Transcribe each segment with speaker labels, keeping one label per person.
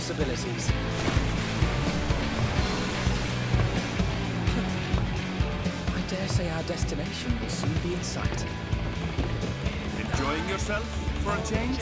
Speaker 1: possibilities. I dare say our destination will soon be in sight.
Speaker 2: Enjoying yourself for a change?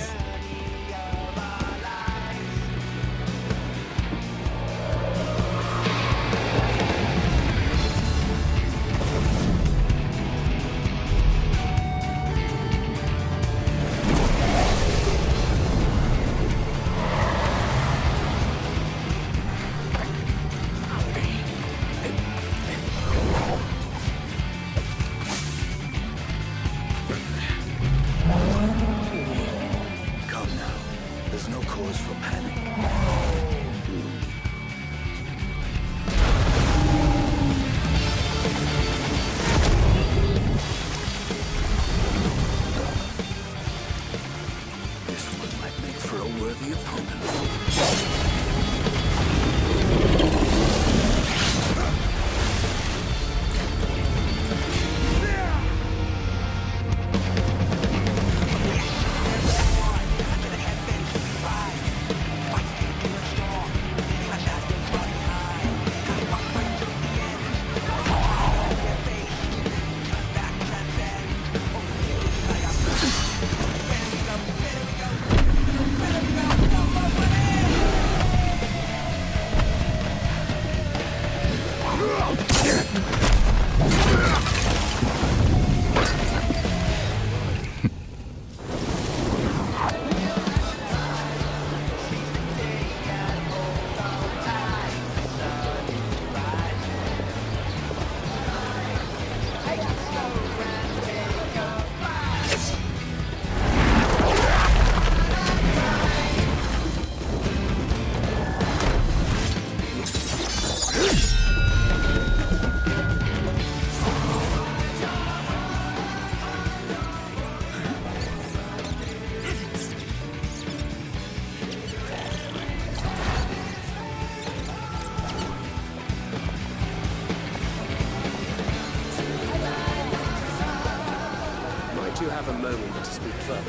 Speaker 1: You have a moment to speak further.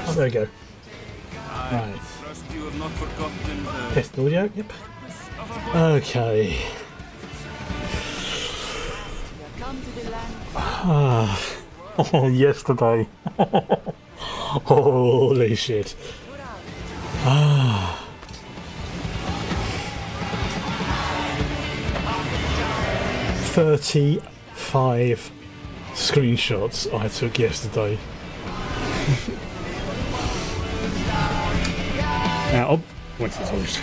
Speaker 3: Oh, there we go. Right. Test audio, yep. Okay. Oh, yesterday. Holy shit. 35 screenshots I took yesterday. Now, What's this horse?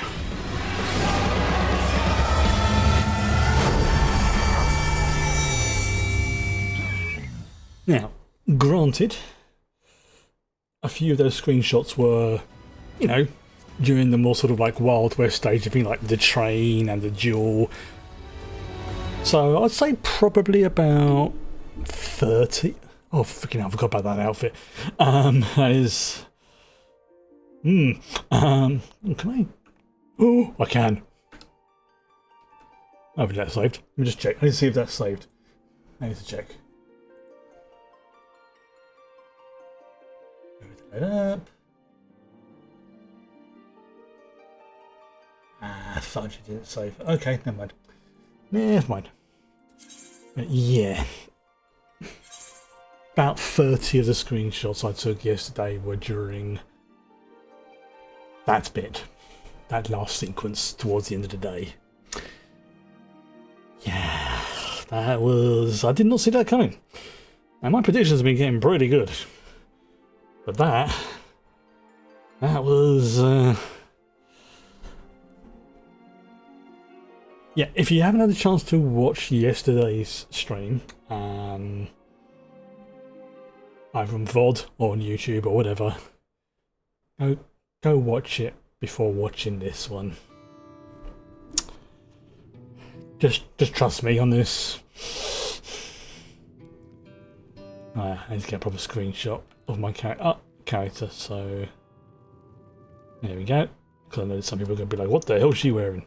Speaker 3: Now, granted, a few of those screenshots were, you know, during the more sort of like Wild West stage of things like the train and the duel. So I'd say probably about 30. Oh, freaking hell, I forgot about that outfit. That is... can I? Oh, I can. Hopefully that's saved. Let me just check. I need to see if that's saved. I need to check. Load it up. Ah, fudge, it didn't save. Okay, never mind. Never mind. Yeah. About 30 of the screenshots I took yesterday were during that bit. That last sequence towards the end of the day. Yeah, that was... I did not see that coming. And my predictions have been getting pretty good. But that was... Yeah, if you haven't had a chance to watch yesterday's stream, either on VOD or on YouTube or whatever, go watch it before watching this one. Just trust me on this. I need to get a proper screenshot of my character, so there we go. Because I know some people are going to be like, what the hell is she wearing?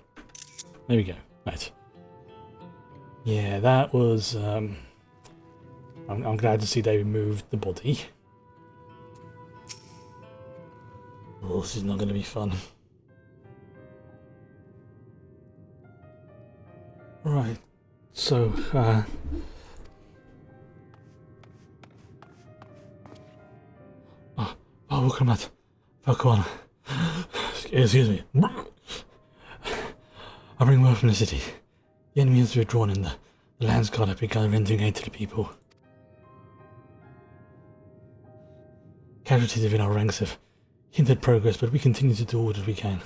Speaker 3: There we go. Right. Yeah, that was... I'm glad to see they removed the body. Oh, this is not going to be fun. Right, so, oh, come on. Fuck on. Excuse me. I bring word from the city. The enemy has withdrawn and the land's guard have begun rendering aid to the people. Casualties within our ranks have hindered progress, but we continue to do all that we can.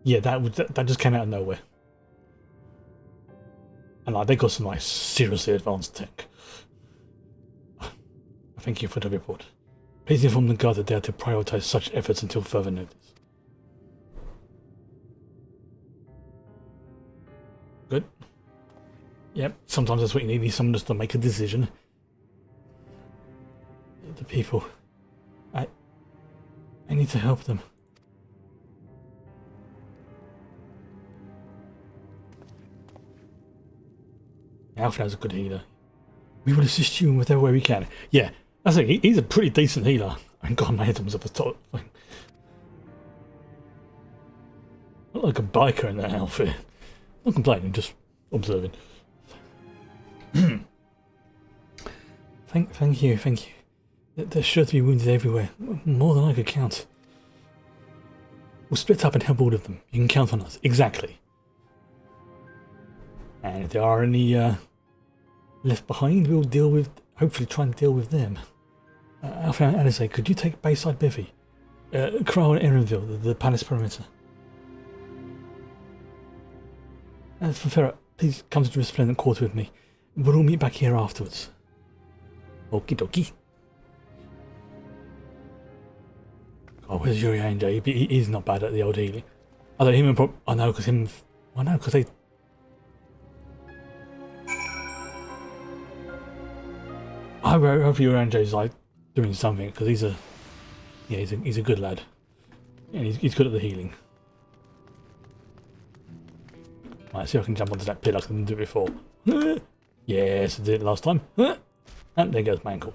Speaker 3: Yeah, that just came out of nowhere. And like, they got some like seriously advanced tech. Thank you for the report. Please inform the guard that they are to prioritize such efforts until further notice. Good. Yep, sometimes that's what you need someone just to make a decision. The people. I need to help them. Alfred's a good healer. We will assist you in whatever way we can. Yeah, that's it. He's a pretty decent healer. And God, my head was up the top. Not like a biker in that outfit. Not complaining, just observing. Thank you. There's sure to be wounded everywhere. More than I could count. We'll split up and help all of them. You can count on us. Exactly. And if there are any left behind, we'll deal with... Hopefully try and deal with them. Alpha and Alice, could you take Bayside Bivvy? Crow and Erenville, the palace perimeter. For Ferret, please come to the Resplendent Quarter with me. We'll all meet back here afterwards. Okie dokie. Oh, where's Yuri Angel? He's not bad at the old healing. Although him and I know because him... I know because they... I hope Yuri Angel's like doing something because he's a... Yeah, he's a good lad. And he's good at the healing. Right, see if I can jump onto that pillar. I couldn't do it before. Yes, I did it last time. And there goes my ankle.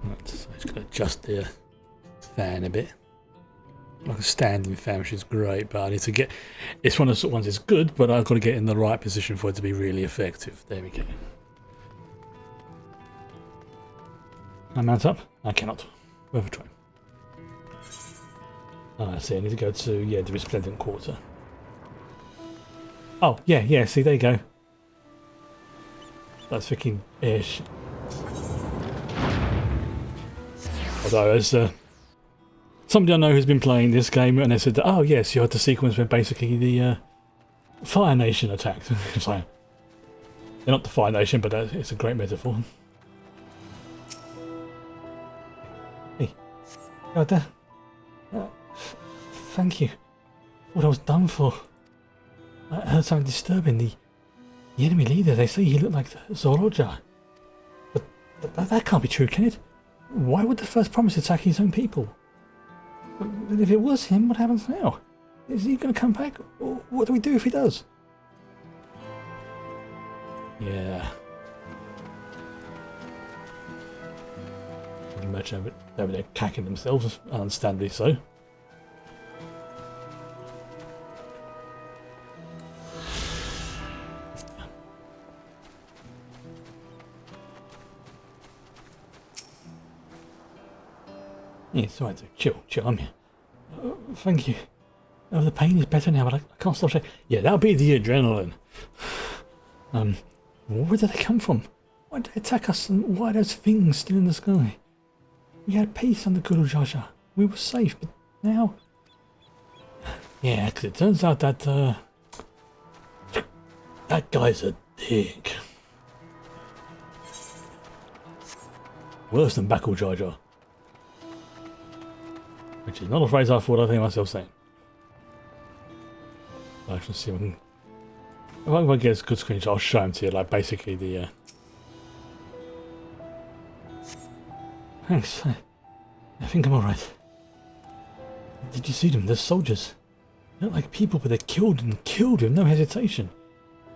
Speaker 3: Right, so I'm just going to adjust the fan a bit. Like a standing fan, which is great, but I need to get... It's one of the sort of ones that's good, but I've got to get in the right position for it to be really effective. There we go. I mount up? I cannot. Worth a try. Oh, I see. I need to go to, yeah, the Resplendent Quarter. Oh, yeah, see, there you go. That's freaking ish. Although, as somebody I know who's been playing this game, and they said, "Oh yes, you had the sequence where basically the Fire Nation attacked." It's like, they're not the Fire Nation, but it's a great metaphor. Hey, you out there? Thank you. What I was done for. I heard something disturbing. The enemy leader, they say he looked like Zoroja. But that can't be true, can it? Why would the first promise attack his own people? But if it was him, what happens now? Is he going to come back? Or what do we do if he does? Yeah. I can imagine over there cacking themselves, understandably so. Yeah, it's alright, chill, I'm here. Thank you. Oh, the pain is better now, but I can't stop shaking. Yeah, that'll be the adrenaline. Where did they come from? Why did they attack us, and why are those things still in the sky? We had peace under Guru Jaja. We were safe, but now... Yeah, because it turns out that, that guy's a dick. Worse than Bakul Jaja. Which is not a phrase I thought I'd hear myself saying. I should see if I get a good screenshot, I'll show him to you, like basically the Thanks. I think I'm alright. Did you see them? They're soldiers. They're like people, but they're killed with no hesitation.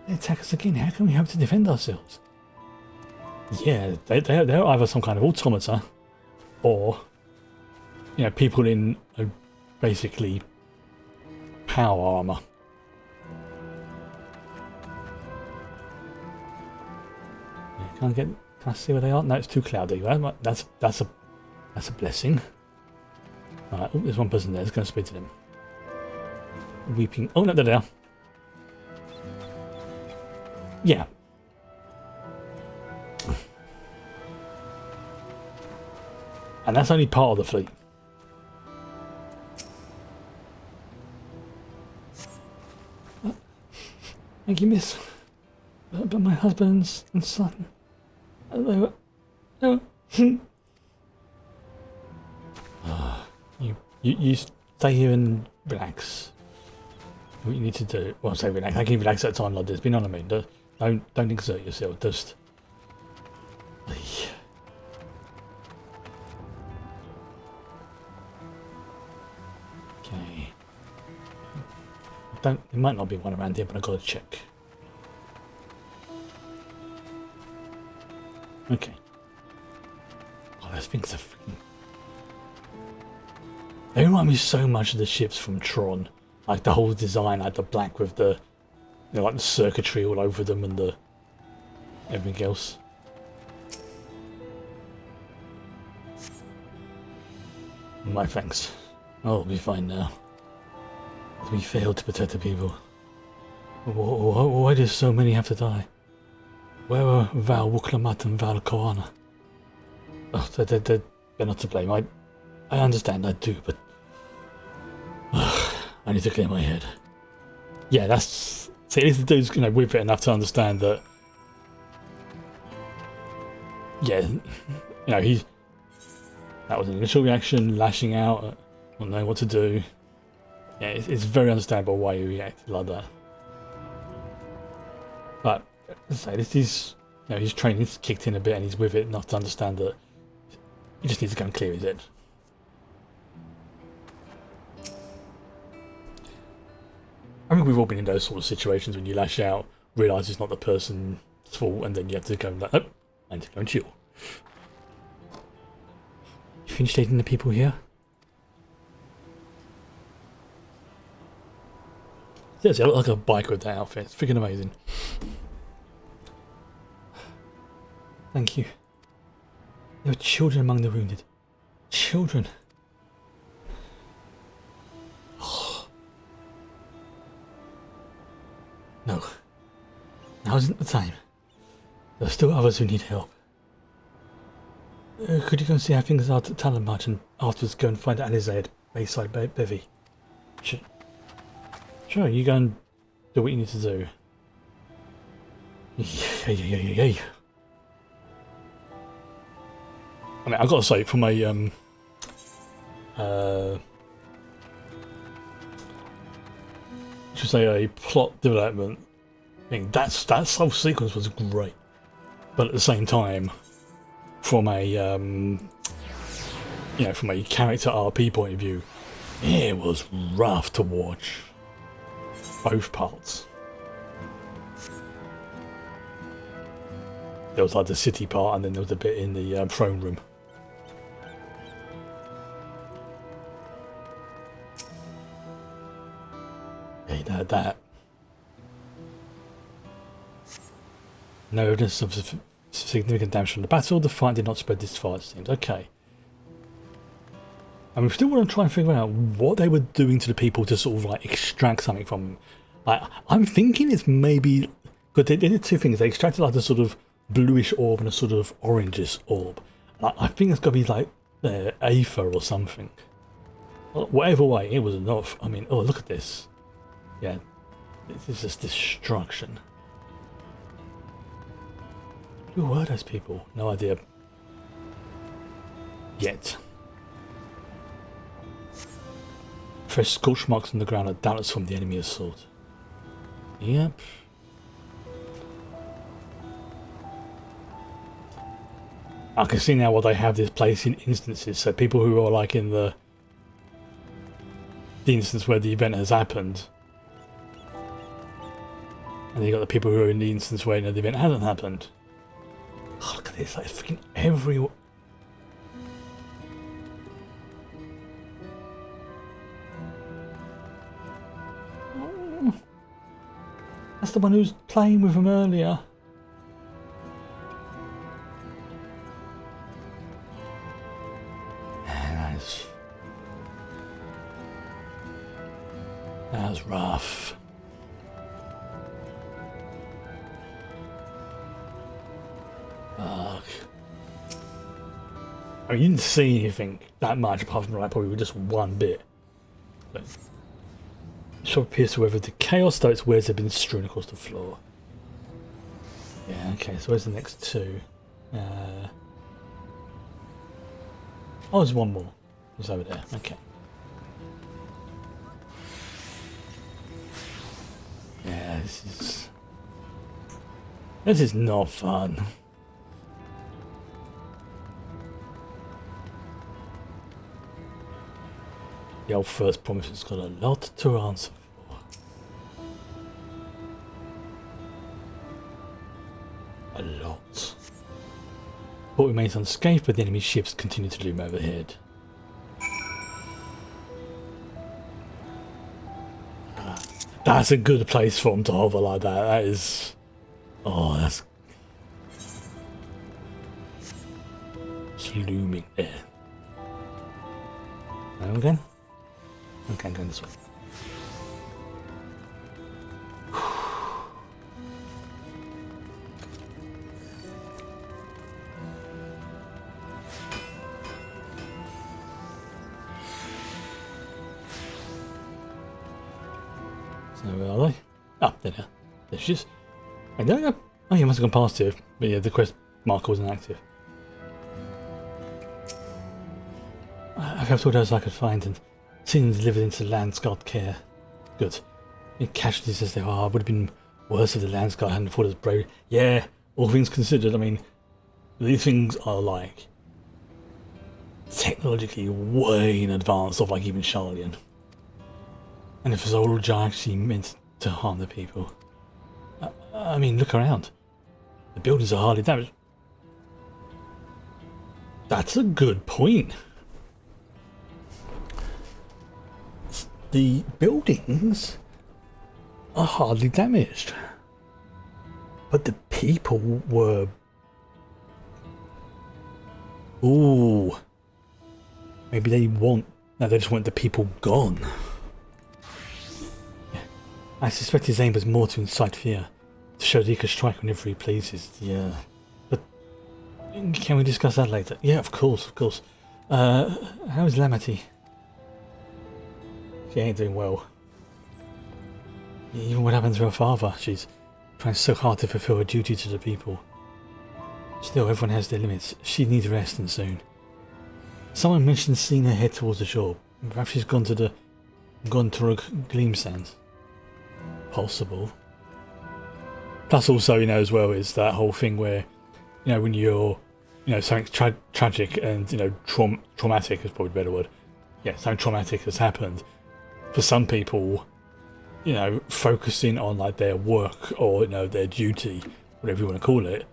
Speaker 3: They attack us again. How can we hope to defend ourselves? Yeah, they're either some kind of automata, or people in basically power armor. Can I see where they are? No, it's too cloudy. That's a blessing. Alright, oh, there's one person there. Let's go and speak to them. Weeping. Oh no, they're there. Yeah. And that's only part of the fleet. Thank you, miss. But my husband and son, they were... You stay here and relax. What you need to do... Well, I say relax. I can relax at a time like this. You know what I mean? Don't exert yourself. Just... Okay. There might not be one around here, but I've got to check. Okay. Oh, those things are freaking... They remind me so much of the ships from Tron. Like the whole design, like the black with the... like the circuitry all over them and the... everything else. My thanks. I'll be fine now. We failed to protect the people. Why do so many have to die? Where are Val Wuklamat and Val Koana? Oh, they're not to blame. I understand, I do, but... I need to clear my head. Yeah, that's... See, at least the dude's with it enough to understand that... Yeah, he's... That was an initial reaction, lashing out, not knowing what to do. Yeah, it's very understandable why he reacted like that. But, as I say, this is... his training's kicked in a bit and he's with it enough to understand that he just needs to go and clear his head. I think we've all been in those sort of situations when you lash out, realise it's not the person's fault, and then you have to go like, oh, I need to go and chill. You finished dating the people here? Seriously, I look like a biker with that outfit. It's freaking amazing. Thank you. There were children among the wounded. Children. No. Now isn't the time. There are still others who need help. Could you go and see how things are at Talamarch and afterwards go and find Alizade? Bayside Bevy. Sure, you go and do what you need to do. Yeah. I mean, I've got to say, from a should say a plot development thing, that whole sequence was great. But at the same time, from a from a character RP point of view, it was rough to watch. Both parts. There was like the city part, and then there was a bit in the throne room. Yeah, that. No evidence of significant damage from the battle. The fight did not spread this far, it seems. Okay. And we still want to try and figure out what they were doing to the people to sort of like extract something from them. Like, I'm thinking it's maybe... Because they did two things. They extracted like a sort of bluish orb and a sort of orangish orb. I think it's got to be like aether or something. Whatever way, it was enough. I mean, oh, look at this. Yeah, this is just destruction. Who were those people? No idea. Yet. Fresh scorch marks on the ground are doubtless from the enemy assault. Yep. I can see now why they have this place in instances, so people who are like in the instance where the event has happened, and then you got the people who are in the instance where the event hasn't happened. Oh, look at this, like freaking everywhere. Oh, that's the one who was playing with him earlier. That was rough. Fuck. I mean, you didn't see anything that much apart from like probably just one bit. But the shop appears to weather the chaos, though its wares have been strewn across the floor. Yeah, okay, so where's the next two? Oh, there's one more. It's over there, okay. Yeah, this is not fun. The old first promise has got a lot to answer for. A lot. Port remains unscathed, but the enemy ships continue to loom overhead. That's a good place for them to hover like that. That is... Oh, that's... It's looming there. Now again? Okay, I'm going this way. So where are they? Ah, there they are. There she is. And there they go. Oh, you must have gone past here. But yeah, the quest marker wasn't active. I grabbed all those I could find and seen them delivered into Landsguard care. Good. In casualties as they are, it would have been worse if the Landsguard hadn't fought as brave. Yeah, all things considered, I mean, these things are like technologically way in advance of like even Charlian. And if Zolja actually meant to harm the people, I mean, look around. The buildings are hardly damaged. That's a good point. The buildings are hardly damaged, but the people were... Ooh. Maybe they want... No, they just want the people gone. I suspect his aim was more to incite fear, to show that he could strike whenever he pleases. Yeah. But can we discuss that later? Yeah, of course, of course. How is Lamity? She ain't doing well. Even what happened to her father, she's trying so hard to fulfill her duty to the people. Still, everyone has their limits. She needs rest, and soon. Someone mentioned seeing her head towards the shore. Perhaps she's gone to the Gleam Sands. Possible. Plus also, you know, as well, is that whole thing where, you know, when you're, you know, something tragic and, you know, traumatic is probably a better word. Yeah, something traumatic has happened. For some people, you know, focusing on like their work or, you know, their duty, whatever you want to call it,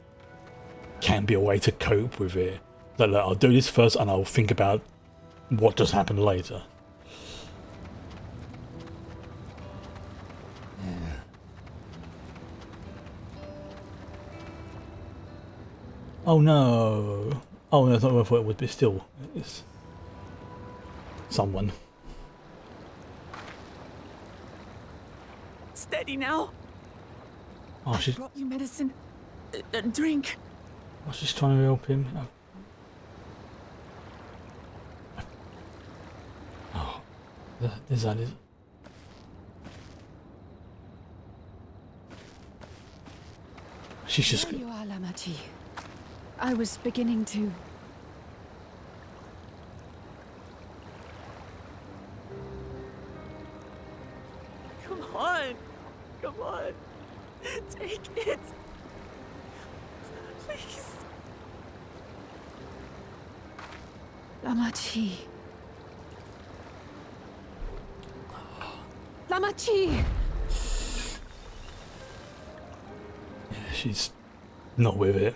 Speaker 3: can be a way to cope with it. Like, I'll do this first and I'll think about what just happened later. Oh no! Oh no, that's not what I thought it would be. Still, it's someone.
Speaker 1: Steady now.
Speaker 3: Oh, she's.
Speaker 1: Brought you medicine. Drink.
Speaker 3: Oh, she's trying to help him. Oh, is that it? She's just.
Speaker 2: There you are, Lamachi. I was beginning to...
Speaker 1: Come on. Come on. Take it. Please.
Speaker 2: Lamachi. Lamachi!
Speaker 3: Yeah, she's not with it.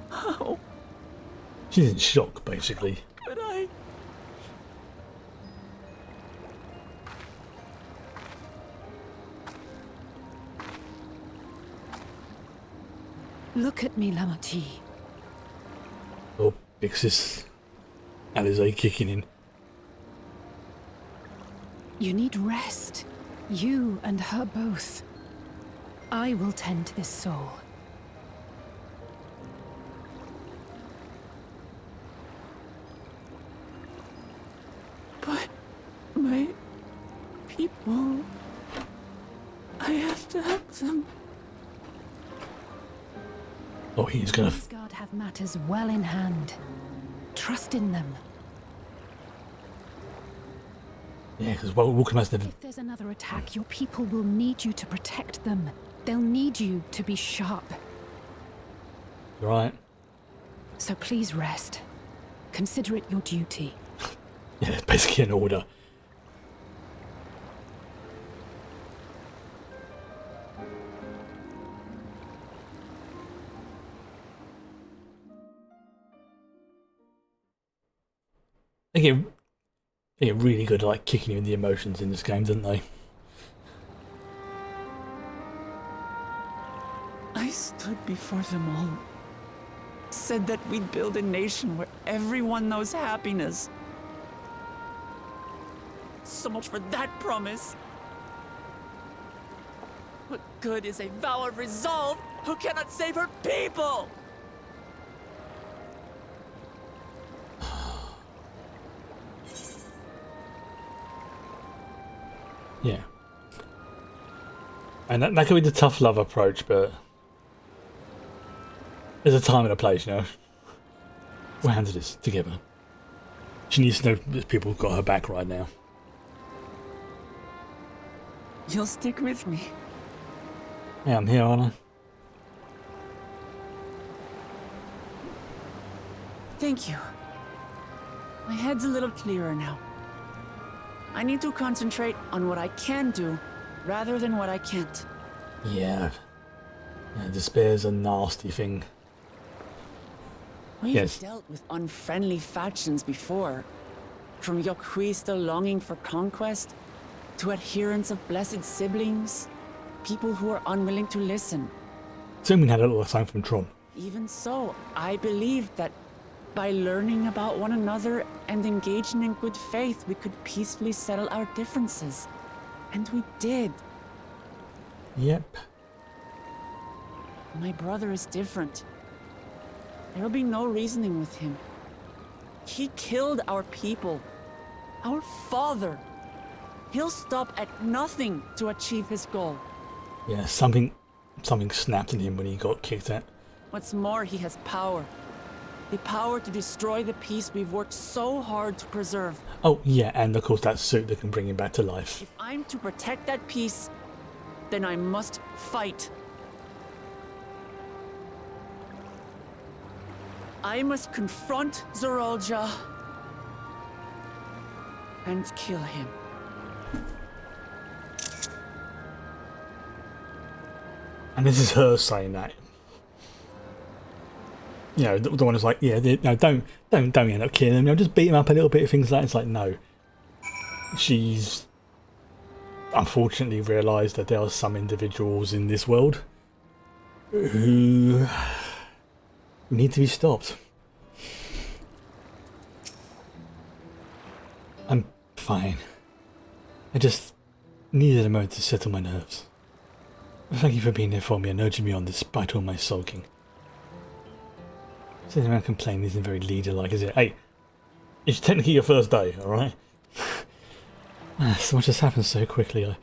Speaker 1: How
Speaker 3: She's in shock, basically.
Speaker 1: could I?
Speaker 2: Look at me, Lamachi.
Speaker 3: Oh, Bixis. Alizé kicking in.
Speaker 2: You need rest. You and her both. I will tend to this soul.
Speaker 1: But my people, I have to help them.
Speaker 3: Oh, he's gonna.
Speaker 2: Asgard have matters well in hand. Trust in them.
Speaker 3: Yeah, because Walkham has never.
Speaker 2: If there's another attack, your people will need you to protect them. They'll need you to be sharp.
Speaker 3: Right.
Speaker 2: So please rest. Consider it your duty.
Speaker 3: Yeah, it's basically an order. They get really good at like kicking you in the emotions in this game, don't they?
Speaker 1: I stood before them all. Said that we'd build a nation where everyone knows happiness. So much for that promise. What good is a vow of resolve who cannot save her people?
Speaker 3: Yeah. And that could be the tough love approach, but there's a time and a place, you know. We'll handle this together. She needs to know that people have got her back right now.
Speaker 1: You'll stick with me.
Speaker 3: Yeah, I'm here, aren't I?
Speaker 1: Thank you. My head's a little clearer now. I need to concentrate on what I can do rather than what I can't.
Speaker 3: Yeah. Despair's a nasty thing.
Speaker 1: We've dealt with unfriendly factions before. From Yokhui still longing for conquest, to adherents of blessed siblings, people who are unwilling to listen.
Speaker 3: Zooming had a little sign from Tron.
Speaker 1: Even so, I believe that by learning about one another and engaging in good faith, we could peacefully settle our differences. And we did.
Speaker 3: Yep.
Speaker 1: My brother is different. There will be no reasoning with him. He killed our people. Our father. He'll stop at nothing to achieve his goal.
Speaker 3: Yeah, something snapped in him when he got kicked out.
Speaker 1: What's more, he has power. The power to destroy the peace we've worked so hard to preserve.
Speaker 3: Oh, yeah, and of course that suit that can bring him back to life.
Speaker 1: If I'm to protect that peace, then I must fight. I must confront Zorolja and kill him.
Speaker 3: And this is her saying that. You know, the one who's like, yeah, no, don't end up killing him. You know, just beat him up a little bit, things like that. It's like, no. She's unfortunately realised that there are some individuals in this world who need to be stopped. I'm fine. I just needed a moment to settle my nerves. Thank you for being there for me and urging me on despite all my sulking. Sitting around complaining isn't very leader-like, is it? Hey, it's technically your first day, alright? So much has happened so quickly, I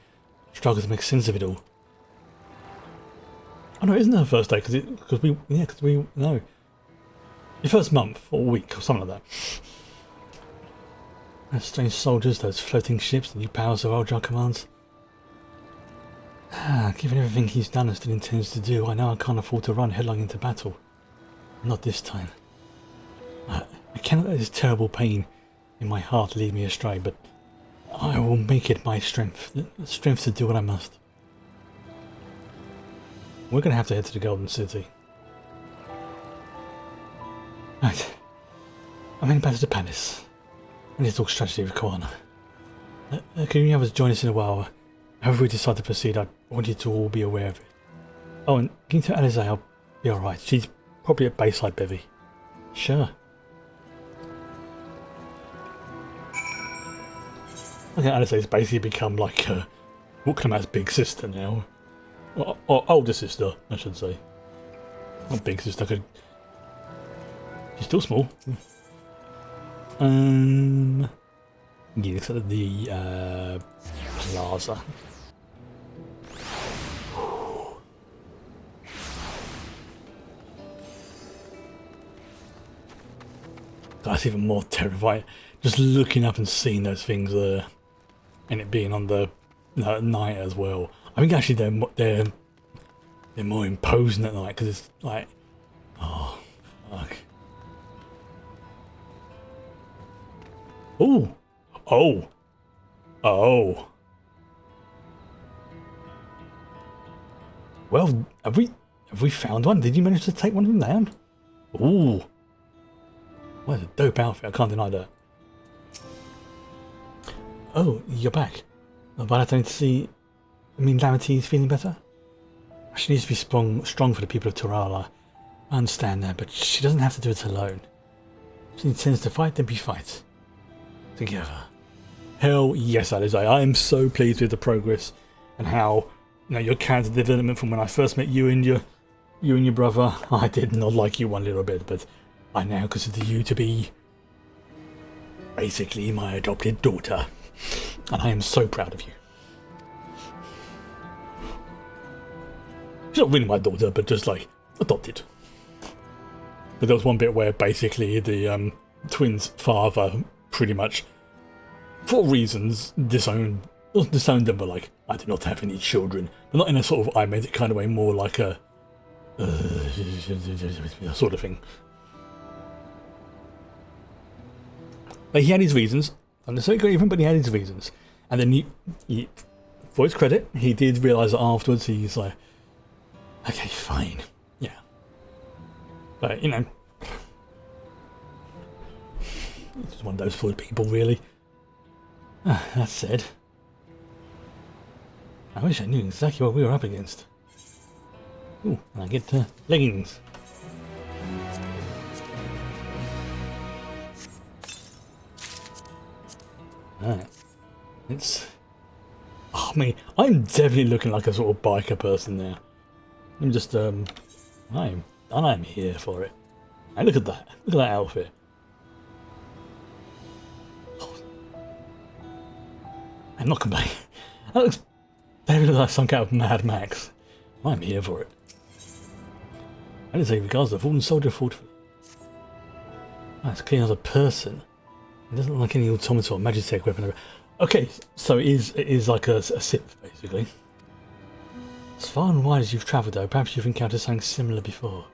Speaker 3: struggle to make sense of it all. Oh no, it isn't her first day, because we no. Your first month, or week, or something like that. Those strange soldiers, those floating ships, the new powers of Zorolja commands. Given everything he's done and still intends to do, I know I can't afford to run headlong into battle. Not this time. I cannot let this terrible pain in my heart lead me astray, but I will make it my strength. The strength to do what I must. We're going to have to head to the Golden City. Right. I'm heading back to the palace. I need to talk strategy with Koana. Can you have us join us in a while? However we decide to proceed, I want you to all be aware of it. Oh, and can you tell Alize I'll be alright? She's probably at Bayside Bevy. Sure. I think Alize's basically become like Wooknamat's big sister now. Or older sister, I should say. Not big sister, she's still small. Yeah, except at the plaza. That's even more terrifying. Just looking up and seeing those things there, and it being on the night as well. I think actually they're more imposing at night because it's like, oh fuck. Ooh. Oh. Well, have we found one? Did you manage to take one of them down? Ooh. What a dope outfit, I can't deny that. Oh, you're back. But I don't see... Lamity feeling better? She needs to be strong for the people of Torala. I understand that, but she doesn't have to do it alone. She intends to fight, then we fight. Together. Hell yes, Alize. I am so pleased with the progress and how, your character development from when I first met you and your brother. I did not like you one little bit, but I now consider you to be basically my adopted daughter. And I am so proud of you. She's not really my daughter, but just like adopted. But there was one bit where basically the twins' father pretty much, for reasons, disowned them, but like, I did not have any children. But not in a sort of I made it kind of way, more like a sort of thing. But he had his reasons. I'm not so great even, but he had his reasons. And then he, for his credit, he did realise that afterwards he's like, okay, fine. Yeah. But, he's just one of those flawed people, really. That said, I wish I knew exactly what we were up against. Ooh, I get leggings. Alright. It's... Oh, I'm definitely looking like a sort of biker person now. I'm just, I'm here for it. And look at that. Look at that outfit. I'm not complaining. That looks very like some kind of Mad Max. I'm here for it. I didn't say regards the fallen soldier fought for. That's clear as a person. It doesn't look like any automaton or magitech weapon. Okay, so it is like a Sith, basically. As far and wide as you've travelled though, perhaps you've encountered something similar before.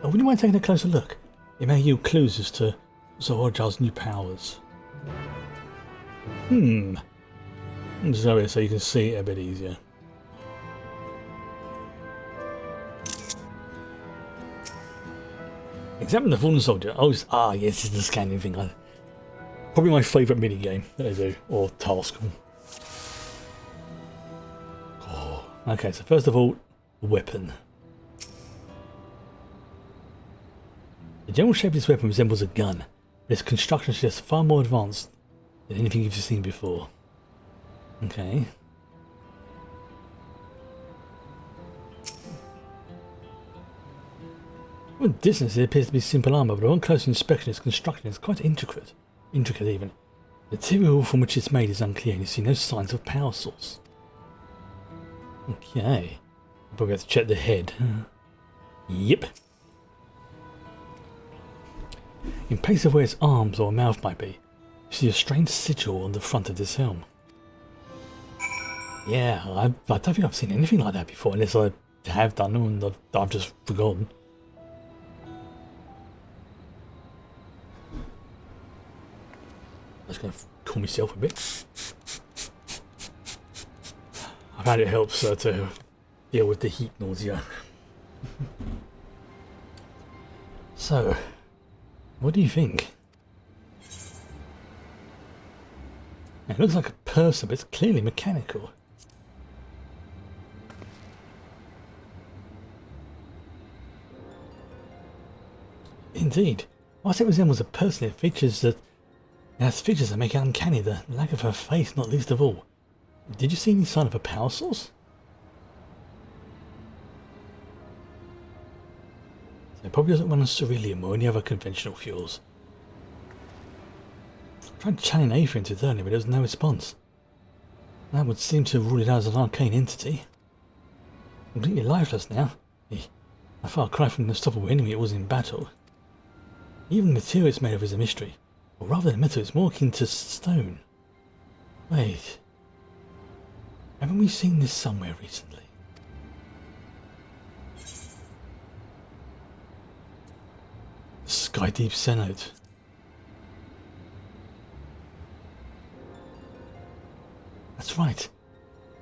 Speaker 3: Oh, would you mind taking a closer look? It may yield clues as to Zorajar's new powers. Zoe, so you can see it a bit easier. Examine the fallen soldier. Oh, yes, it's the scanning thing. Probably my favourite mini game that they do, or task. Oh, okay, so first of all, weapon. The general shape of this weapon resembles a gun, but its construction suggests far more advanced than anything you've seen before. Okay. From a distance it appears to be simple armour, but on close inspection its construction is quite intricate even. The material from which it's made is unclear and you see no signs of power source. Okay. Probably have to check the head. Yep. In place of where its arms or mouth might be, you see a strange sigil on the front of this helm. Yeah, I don't think I've seen anything like that before, unless I have done them and I've just forgotten. I'm just going to cool myself a bit. I found it helps to deal with the heat nausea. So, what do you think? It looks like a person, but it's clearly mechanical. Indeed. Whilst it resembles a person, it has features that make it uncanny, the lack of her face not least of all. Did you see any sign of a power source? So it probably doesn't run on ceruleum or any other conventional fuels. I tried channeling Aether into it earlier, but there was no response. That would seem to rule it out as an arcane entity. Completely lifeless now. A far cry from the unstoppable enemy it was in battle. Even the material it's made of is a mystery. Or rather than metal, it's more akin to stone. Wait. Haven't we seen this somewhere recently? Sky Deep Cenote. That's right.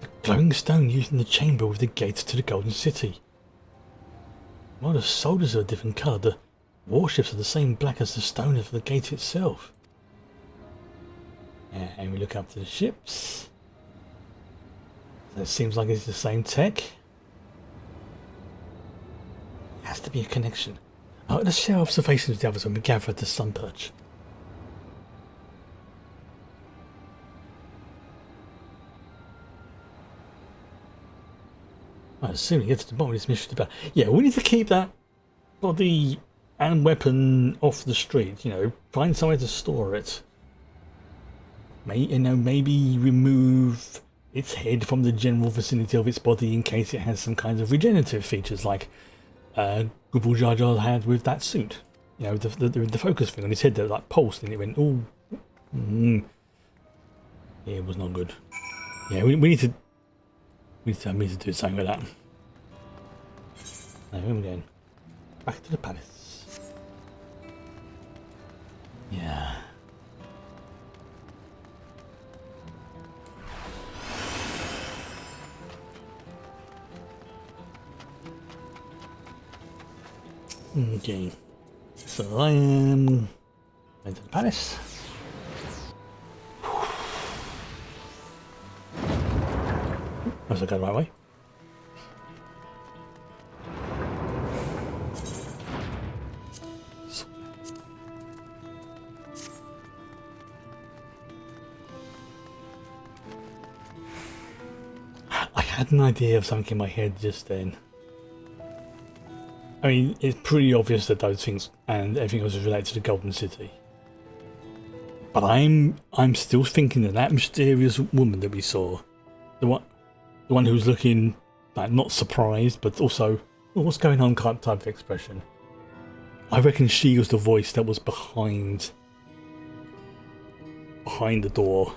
Speaker 3: The glowing stone used in the chamber with the gates to the Golden City. While the soldiers are a different colour, the warships are the same black as the stone of the gate itself. And we look up to the ships. So it seems like it's the same tech. Has to be a connection. Oh, let's share observations with the others when we gather at the sun perch. I assume we get to the bottom of this mystery about. Yeah, we need to keep that body and weapon off the street. You know, find somewhere to store it. Maybe remove its head from the general vicinity of its body in case it has some kinds of regenerative features, like Gubble Jar Jar had with that suit. You know, the focus thing on his head that like pulsed and it went, ooh. Yeah, it was not good. Yeah, we need to. We need to do something with that. Now, where are we going? Back to the palace. Yeah. Okay. So I am going to the palace. Was I going the right way? I had an idea of something in my head just then. I mean, it's pretty obvious that those things and everything else is related to the Golden City. But I'm still thinking that that mysterious woman that we saw, the one who was looking like not surprised, but also "Oh, what's going on" type of expression. I reckon she was the voice that was behind the door.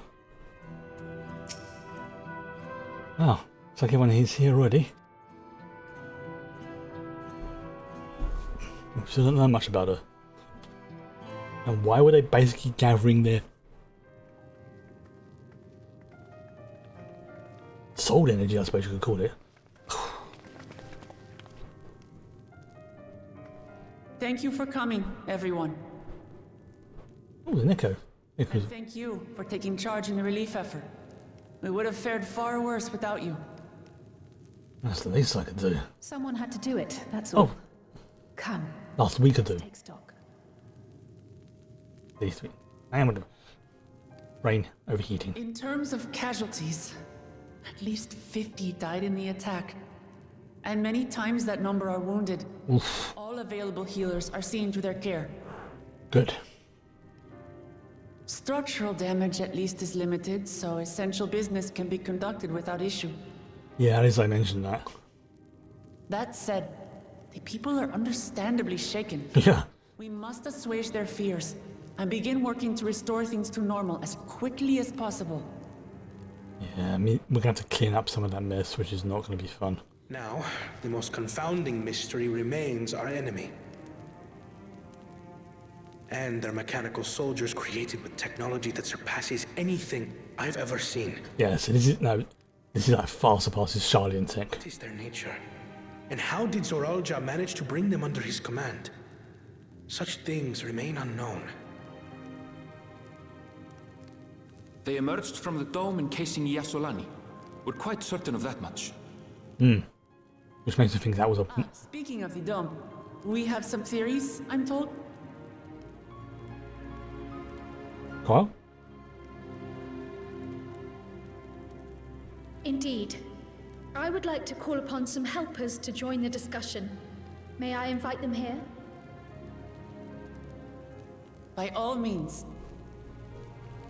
Speaker 3: Oh, looks like everyone is here already. We still don't know much about her. And why were they basically gathering their soul energy, I suppose you could call it?
Speaker 1: Thank you for coming, everyone.
Speaker 3: Oh, an echo.
Speaker 1: And thank you for taking charge in the relief effort. We would have fared far worse without you.
Speaker 3: That's the least I could do.
Speaker 2: Someone had to do it, that's all.
Speaker 3: Oh,
Speaker 2: Come,
Speaker 3: last week or two.
Speaker 2: take stock.
Speaker 3: These three. I am gonna rain overheating.
Speaker 1: In terms of casualties, at least 50 died in the attack. And many times that number are wounded.
Speaker 3: Oof.
Speaker 1: All available healers are seen to their care.
Speaker 3: Good.
Speaker 1: Structural damage at least is limited, so essential business can be conducted without issue.
Speaker 3: Yeah, at least I mentioned that.
Speaker 1: That said, the people are understandably shaken.
Speaker 3: Yeah.
Speaker 1: We must assuage their fears and begin working to restore things to normal as quickly as possible.
Speaker 3: Yeah, I mean, we're going to have to clean up some of that mess, which is not going to be fun.
Speaker 4: Now, the most confounding mystery remains our enemy. And their mechanical soldiers created with technology that surpasses anything I've ever seen.
Speaker 3: Yeah, so this is like far surpasses Charlie and tech.
Speaker 4: What is their nature? And how did Zoralja manage to bring them under his command? Such things remain unknown.
Speaker 5: They emerged from the dome encasing Yasolani. We're quite certain of that much.
Speaker 3: Which makes me think that was a...
Speaker 1: Speaking of the dome, we have some theories, I'm told.
Speaker 3: Kyle?
Speaker 6: Indeed. I would like to call upon some helpers to join the discussion. May I invite them here?
Speaker 1: By all means.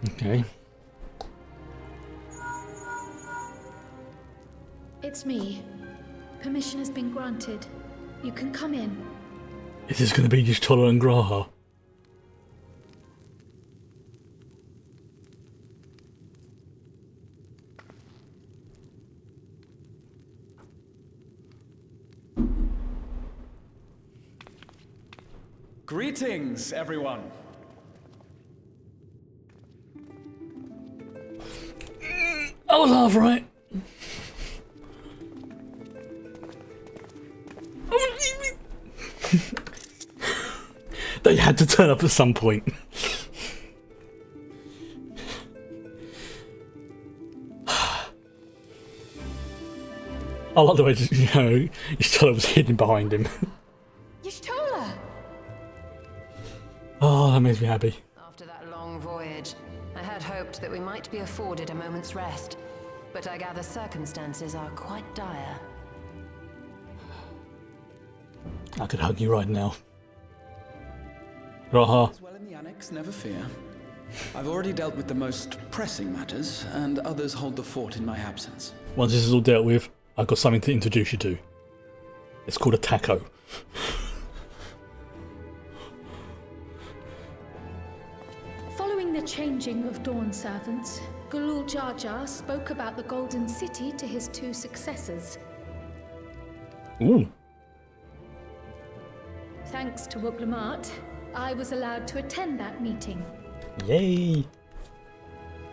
Speaker 3: Okay.
Speaker 6: It's me. Permission has been granted. You can come in.
Speaker 3: Is this going to be just Tola and Graha?
Speaker 7: Greetings, everyone.
Speaker 3: I was half right. They had to turn up at some point. I like the way, Y'shtola was hidden behind him.
Speaker 2: Y'shtola!
Speaker 3: Oh, that makes me happy.
Speaker 8: After that long voyage, I had hoped that we might be afforded a moment's rest, but I gather circumstances are quite dire.
Speaker 3: I could hug you right now. Graha.
Speaker 7: As well in the annex, never fear. I've already dealt with the most pressing matters, and others hold the fort in my absence.
Speaker 3: Once this is all dealt with, I've got something to introduce you to. It's called a taco.
Speaker 6: Following the changing of Dawn servants, Gulul Jar Jar spoke about the Golden City to his two successors.
Speaker 3: Ooh.
Speaker 6: Thanks to Wuglamat, I was allowed to attend that meeting.
Speaker 3: Yay.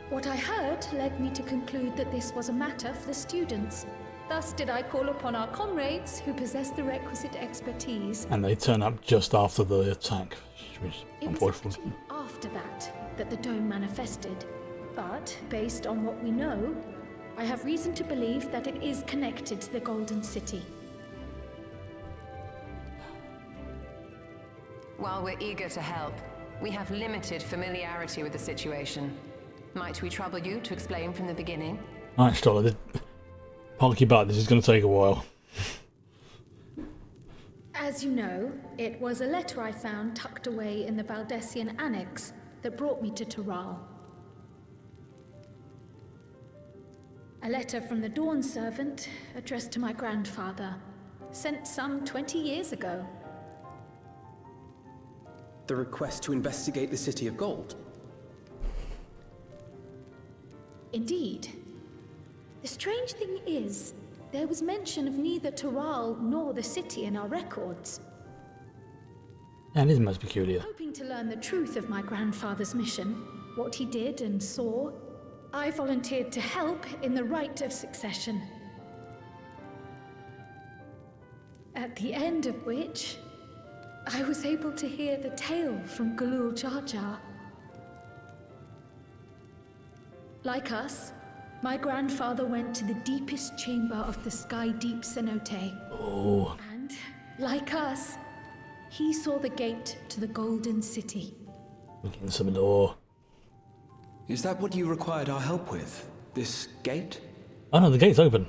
Speaker 6: What I heard led me to conclude that this was a matter for the students. Thus did I call upon our comrades who possess the requisite expertise.
Speaker 3: And they turn up just after the attack, which is
Speaker 6: It was
Speaker 3: unfortunate.
Speaker 6: actually after that the dome manifested. But, based on what we know, I have reason to believe that it is connected to the Golden City.
Speaker 8: While we're eager to help, we have limited familiarity with the situation. Might we trouble you to explain from the beginning?
Speaker 3: Alright, Stoller, park your butt, this is going to take a while.
Speaker 6: As you know, it was a letter I found tucked away in the Valdesian Annex, that brought me to Toral. A letter from the Dawn servant, addressed to my grandfather, sent some 20 years ago.
Speaker 7: The request to investigate the City of Gold?
Speaker 6: Indeed. The strange thing is, there was mention of neither Toral nor the city in our records.
Speaker 3: That is most peculiar.
Speaker 6: Hoping to learn the truth of my grandfather's mission, what he did and saw, I volunteered to help in the rite of succession. At the end of which, I was able to hear the tale from Galul Jar Jar. Like us, my grandfather went to the deepest chamber of the Sky Deep Cenote.
Speaker 3: Oh.
Speaker 6: And, like us, he saw the gate to the Golden City.
Speaker 3: We're getting some lore.
Speaker 7: Is that what you required our help with? This gate?
Speaker 3: Oh no, the gate's open.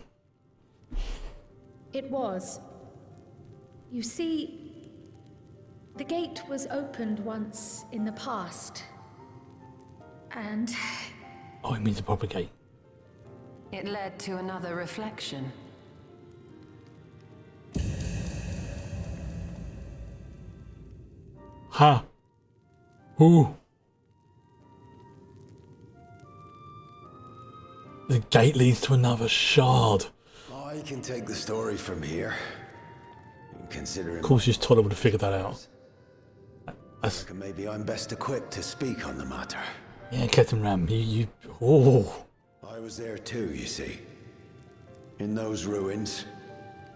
Speaker 6: It was. You see, the gate was opened once in the past. And
Speaker 3: Oh, it means a proper gate.
Speaker 8: It led to another reflection.
Speaker 3: Ha! Ooh! The gate leads to another shard.
Speaker 9: I can take the story from here. Considering,
Speaker 3: Of course, just Todd would have figured that out. That's,
Speaker 9: maybe I'm best equipped to speak on the matter.
Speaker 3: yeah, Captain Ram, oh.
Speaker 9: I was there too, you see. In those ruins,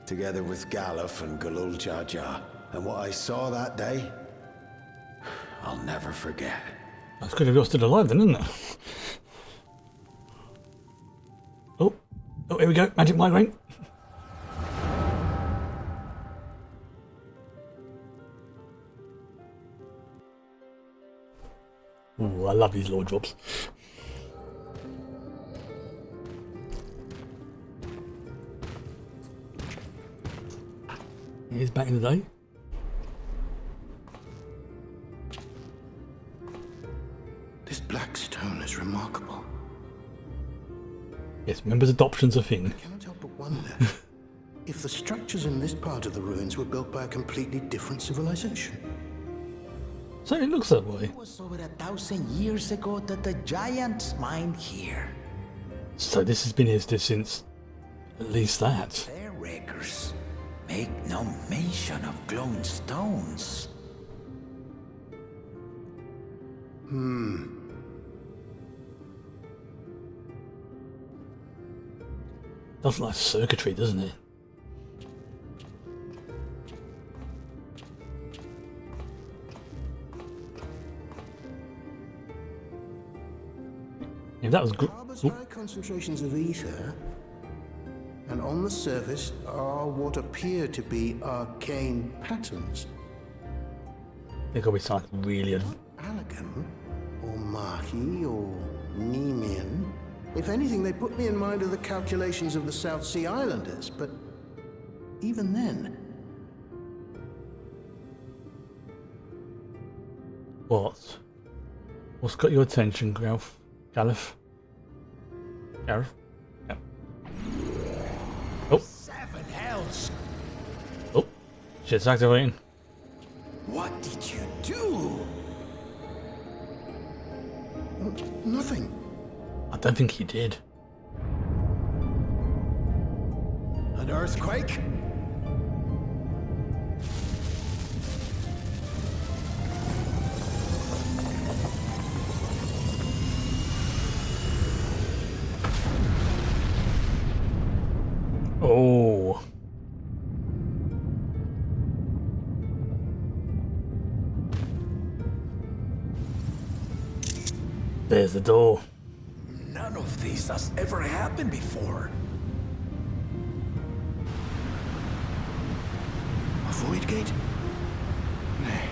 Speaker 9: together with Galuf and Galul Jar Jar. And what I saw that day, I'll never forget.
Speaker 3: That's good if you're still alive then, isn't it? Oh, here we go, magic migraine. Ooh, I love these lore drops. Here's back in the day.
Speaker 10: This black stone is remarkable.
Speaker 3: Yes, members' adoption's a thing.
Speaker 10: I cannot help but wonder if the structures in this part of the ruins were built by a completely different civilization.
Speaker 3: So it looks that way.
Speaker 11: It was over 1,000 years ago that the giants mined here.
Speaker 3: So this has been here since at least that.
Speaker 11: Their records make no mention of glowing stones.
Speaker 3: Does like circuitry, doesn't it? If that was good.
Speaker 10: Harbors high concentrations of ether, and on the surface are what appear to be arcane patterns.
Speaker 3: There could be something really.
Speaker 10: Allegan, or Mahi, or Nemean. If anything, they put me in mind of the calculations of the South Sea Islanders, but even then...
Speaker 3: What? What's got your attention, Galuf? Galuf? Gareth? Yep. Oh.
Speaker 11: 7 hells!
Speaker 3: Oh. Shit's activating.
Speaker 11: What did you do?
Speaker 10: Nothing.
Speaker 3: I don't think he did.
Speaker 9: An earthquake?
Speaker 3: Oh. There's the door.
Speaker 11: None of this has ever happened before.
Speaker 10: A void gate? Nay,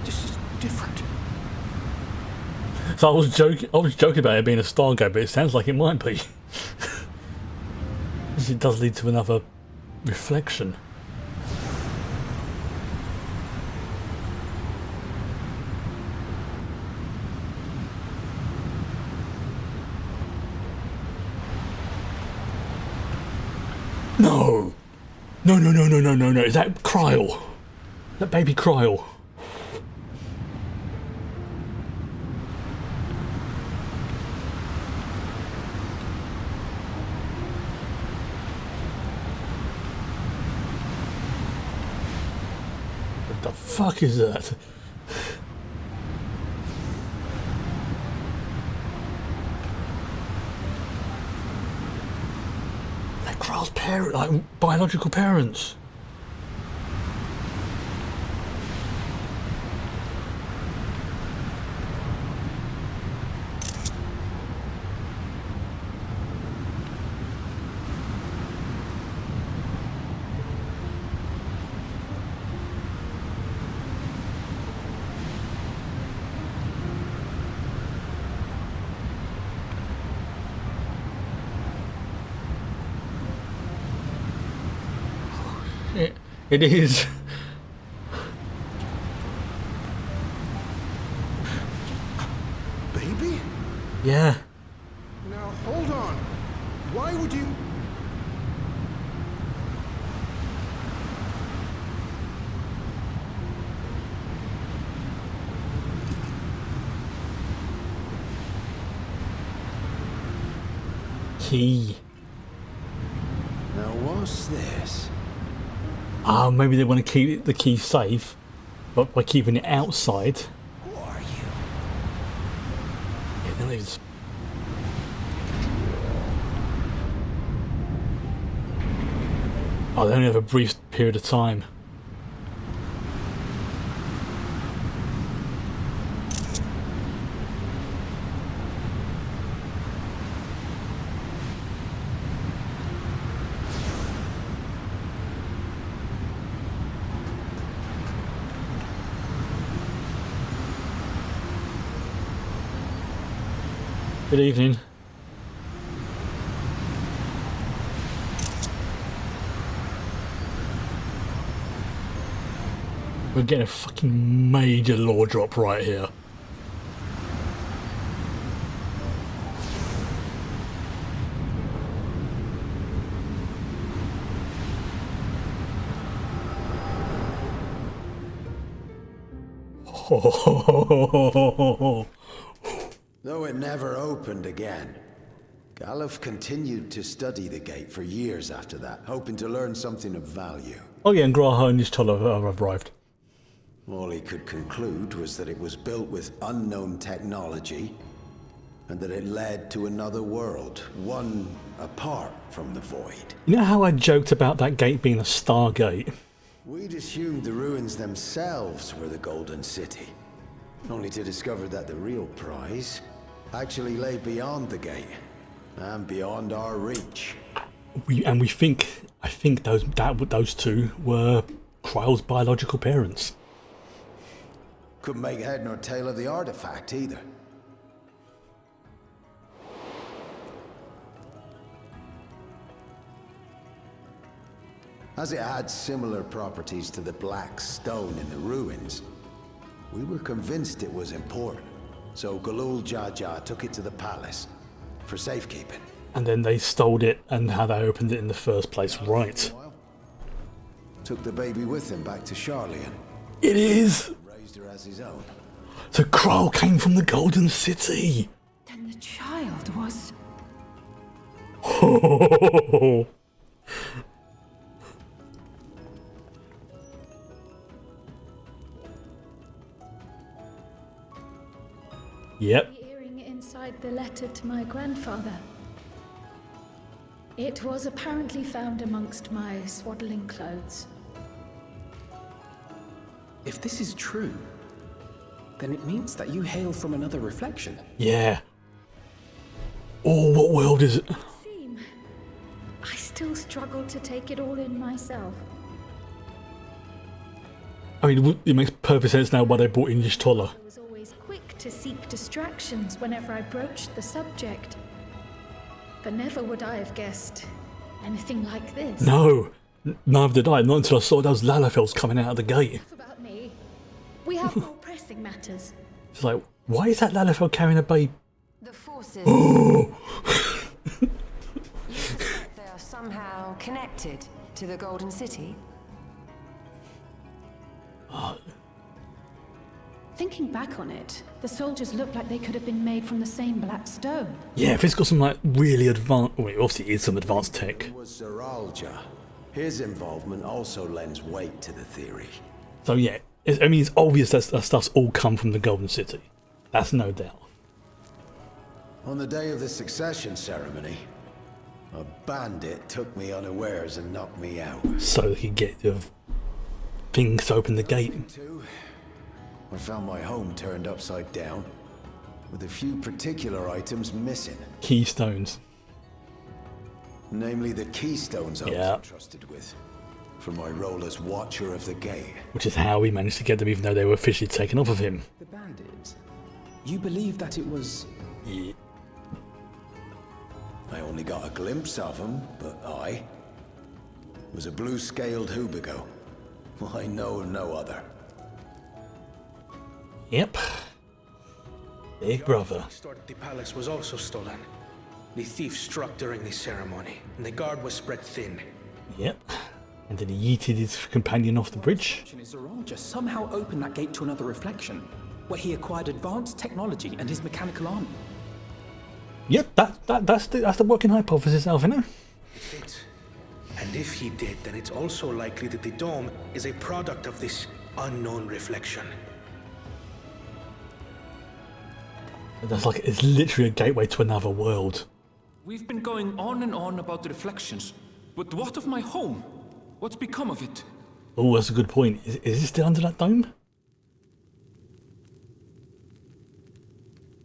Speaker 10: this is different.
Speaker 3: So I was joking about it being a Stargate, but it sounds like it might be. Because it does lead to another reflection. No! No, no, no, no, no, no, no. Is that Kryle? That baby Kryle? What the fuck is that? They're Kryle's parents, like biological parents. It is.
Speaker 10: Baby?
Speaker 3: Yeah.
Speaker 10: Now hold on. Why would you...
Speaker 3: Key.
Speaker 9: Now what's this?
Speaker 3: Maybe they want to keep the key safe, but by keeping it outside.
Speaker 11: Who are you?
Speaker 3: Yeah, then it's... Oh, they only have a brief period of time. Good evening. We're getting a fucking major lore drop right here.
Speaker 9: Though it never opened again, Galuf continued to study the gate for years after that, hoping to learn something of value.
Speaker 3: Oh yeah, and Graha and Y'shtola have arrived.
Speaker 9: All he could conclude was that it was built with unknown technology, and that it led to another world, one apart from the Void.
Speaker 3: You know how I joked about that gate being a Stargate?
Speaker 9: We'd assumed the ruins themselves were the Golden City, only to discover that the real prize actually lay beyond the gate, and beyond our reach.
Speaker 3: I think those two were Kryle's biological parents.
Speaker 9: Couldn't make head nor tail of the artifact either. As it had similar properties to the black stone in the ruins, we were convinced it was important. So Galul Jaja took it to the palace for safekeeping.
Speaker 3: And then they stole it and how they opened it in the first place, right?
Speaker 9: Took the baby with him back to Charlian.
Speaker 3: It is!
Speaker 9: Raised her as his own.
Speaker 3: So Kryle came from the Golden City!
Speaker 2: Then the child was... Yep.
Speaker 6: The earring inside the letter to my grandfather. It was apparently found amongst my swaddling clothes.
Speaker 12: If this is true, then it means that you hail from another reflection.
Speaker 3: Yeah. Oh, what world is it?
Speaker 6: I still struggle to take it all in myself.
Speaker 3: I mean, it makes perfect sense now why they brought in Y'shtola.
Speaker 6: I was always quick to seek distractions whenever I broached the subject. But never would I have guessed anything like this.
Speaker 3: No, neither did I. Not until I saw those Lalafels coming out of the gate.
Speaker 6: Enough about me. We have more pressing matters.
Speaker 3: It's like, why is that Lalafell carrying a baby?
Speaker 8: The forces.
Speaker 3: Oh!
Speaker 8: You suspect they are somehow connected to the Golden City?
Speaker 2: Thinking back on it, the soldiers look like they could have been made from the same black stone.
Speaker 3: Yeah, if it's got some like really advanced, well, obviously it is some advanced tech.
Speaker 9: It was Zoralja. His involvement also lends weight to the theory.
Speaker 3: So yeah, I mean, it's obvious that stuff's all come from the Golden City. That's no doubt.
Speaker 9: On the day of the succession ceremony, a bandit took me unawares and knocked me out.
Speaker 3: So he could get the things to open the gate.
Speaker 9: I found my home turned upside down, with a few particular items missing.
Speaker 3: Keystones.
Speaker 9: Namely the keystones I was entrusted with, for my role as Watcher of the Gate.
Speaker 3: Which is how he managed to get them, even though they were officially taken off of him.
Speaker 12: The bandit? You believe that it was...
Speaker 3: Yeah.
Speaker 9: I only got a glimpse of him, but I was a blue-scaled Hubigo. I know no other.
Speaker 3: Yep. Big brother.
Speaker 4: Stored at the palace was also stolen. The thief struck during the ceremony, and the guard was spread thin.
Speaker 3: Yep. And then he yeeted his companion off the bridge.
Speaker 12: Zoralja somehow opened that gate to another reflection, where he acquired advanced technology and his mechanical army.
Speaker 3: Yep, that's the working hypothesis, Alvino.
Speaker 4: And if he did, then it's also likely that the dome is a product of this unknown reflection.
Speaker 3: That's like, it's literally a gateway to another world.
Speaker 5: We've been going on and on about the reflections, but what of my home? What's become of it?
Speaker 3: Oh, that's a good point. Is it still under that dome?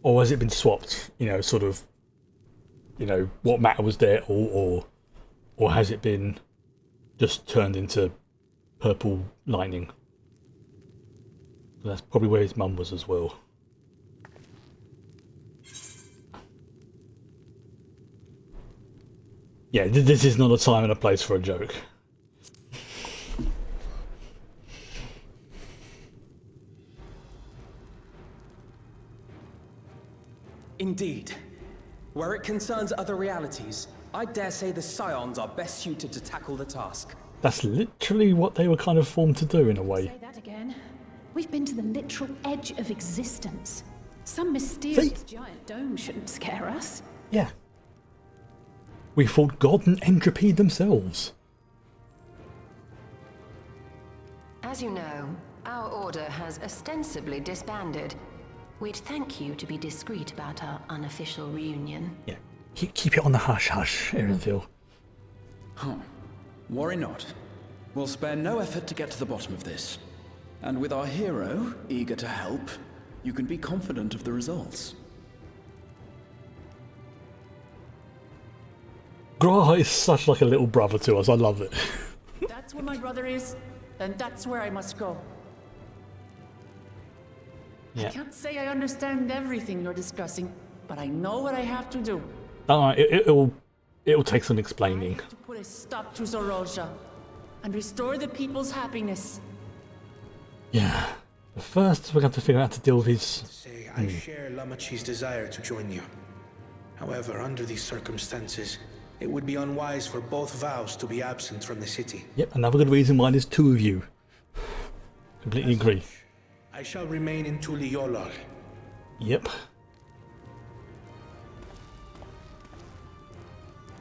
Speaker 3: Or has it been swapped? You know, sort of, you know, what matter was there, or has it been just turned into purple lightning? That's probably where his mum was as well. Yeah, this is not a time and a place for a joke.
Speaker 12: Indeed. Where it concerns other realities, I dare say the Scions are best suited to tackle the task.
Speaker 3: That's literally what they were kind of formed to do in a way.
Speaker 2: Say that again. We've been to the literal edge of existence. Some mysterious giant dome shouldn't scare us.
Speaker 3: Yeah. We fought God and entropy themselves.
Speaker 8: As you know, our order has ostensibly disbanded. We'd thank you to be discreet about our unofficial reunion.
Speaker 3: Yeah, keep it on the hush-hush, Erenville.
Speaker 7: Huh. Worry not. We'll spare no effort to get to the bottom of this. And with our hero eager to help, you can be confident of the results.
Speaker 3: Graha is such like a little brother to us, I love it.
Speaker 1: That's where my brother is, then that's where I must go.
Speaker 3: Yeah.
Speaker 1: I can't say I understand everything you're discussing, but I know what I have to do.
Speaker 3: Don't worry, it'll take some explaining.
Speaker 1: To put a stop to Zoralja and restore the people's happiness.
Speaker 3: Yeah. But first, we're going to have to figure out how to deal with his...
Speaker 4: I share Lamachi's desire to join you. However, under these circumstances, it would be unwise for both vows to be absent from the city.
Speaker 3: Yep, another good reason why there's two of you. Completely agree.
Speaker 4: I shall remain in Tuliolol.
Speaker 3: Yep.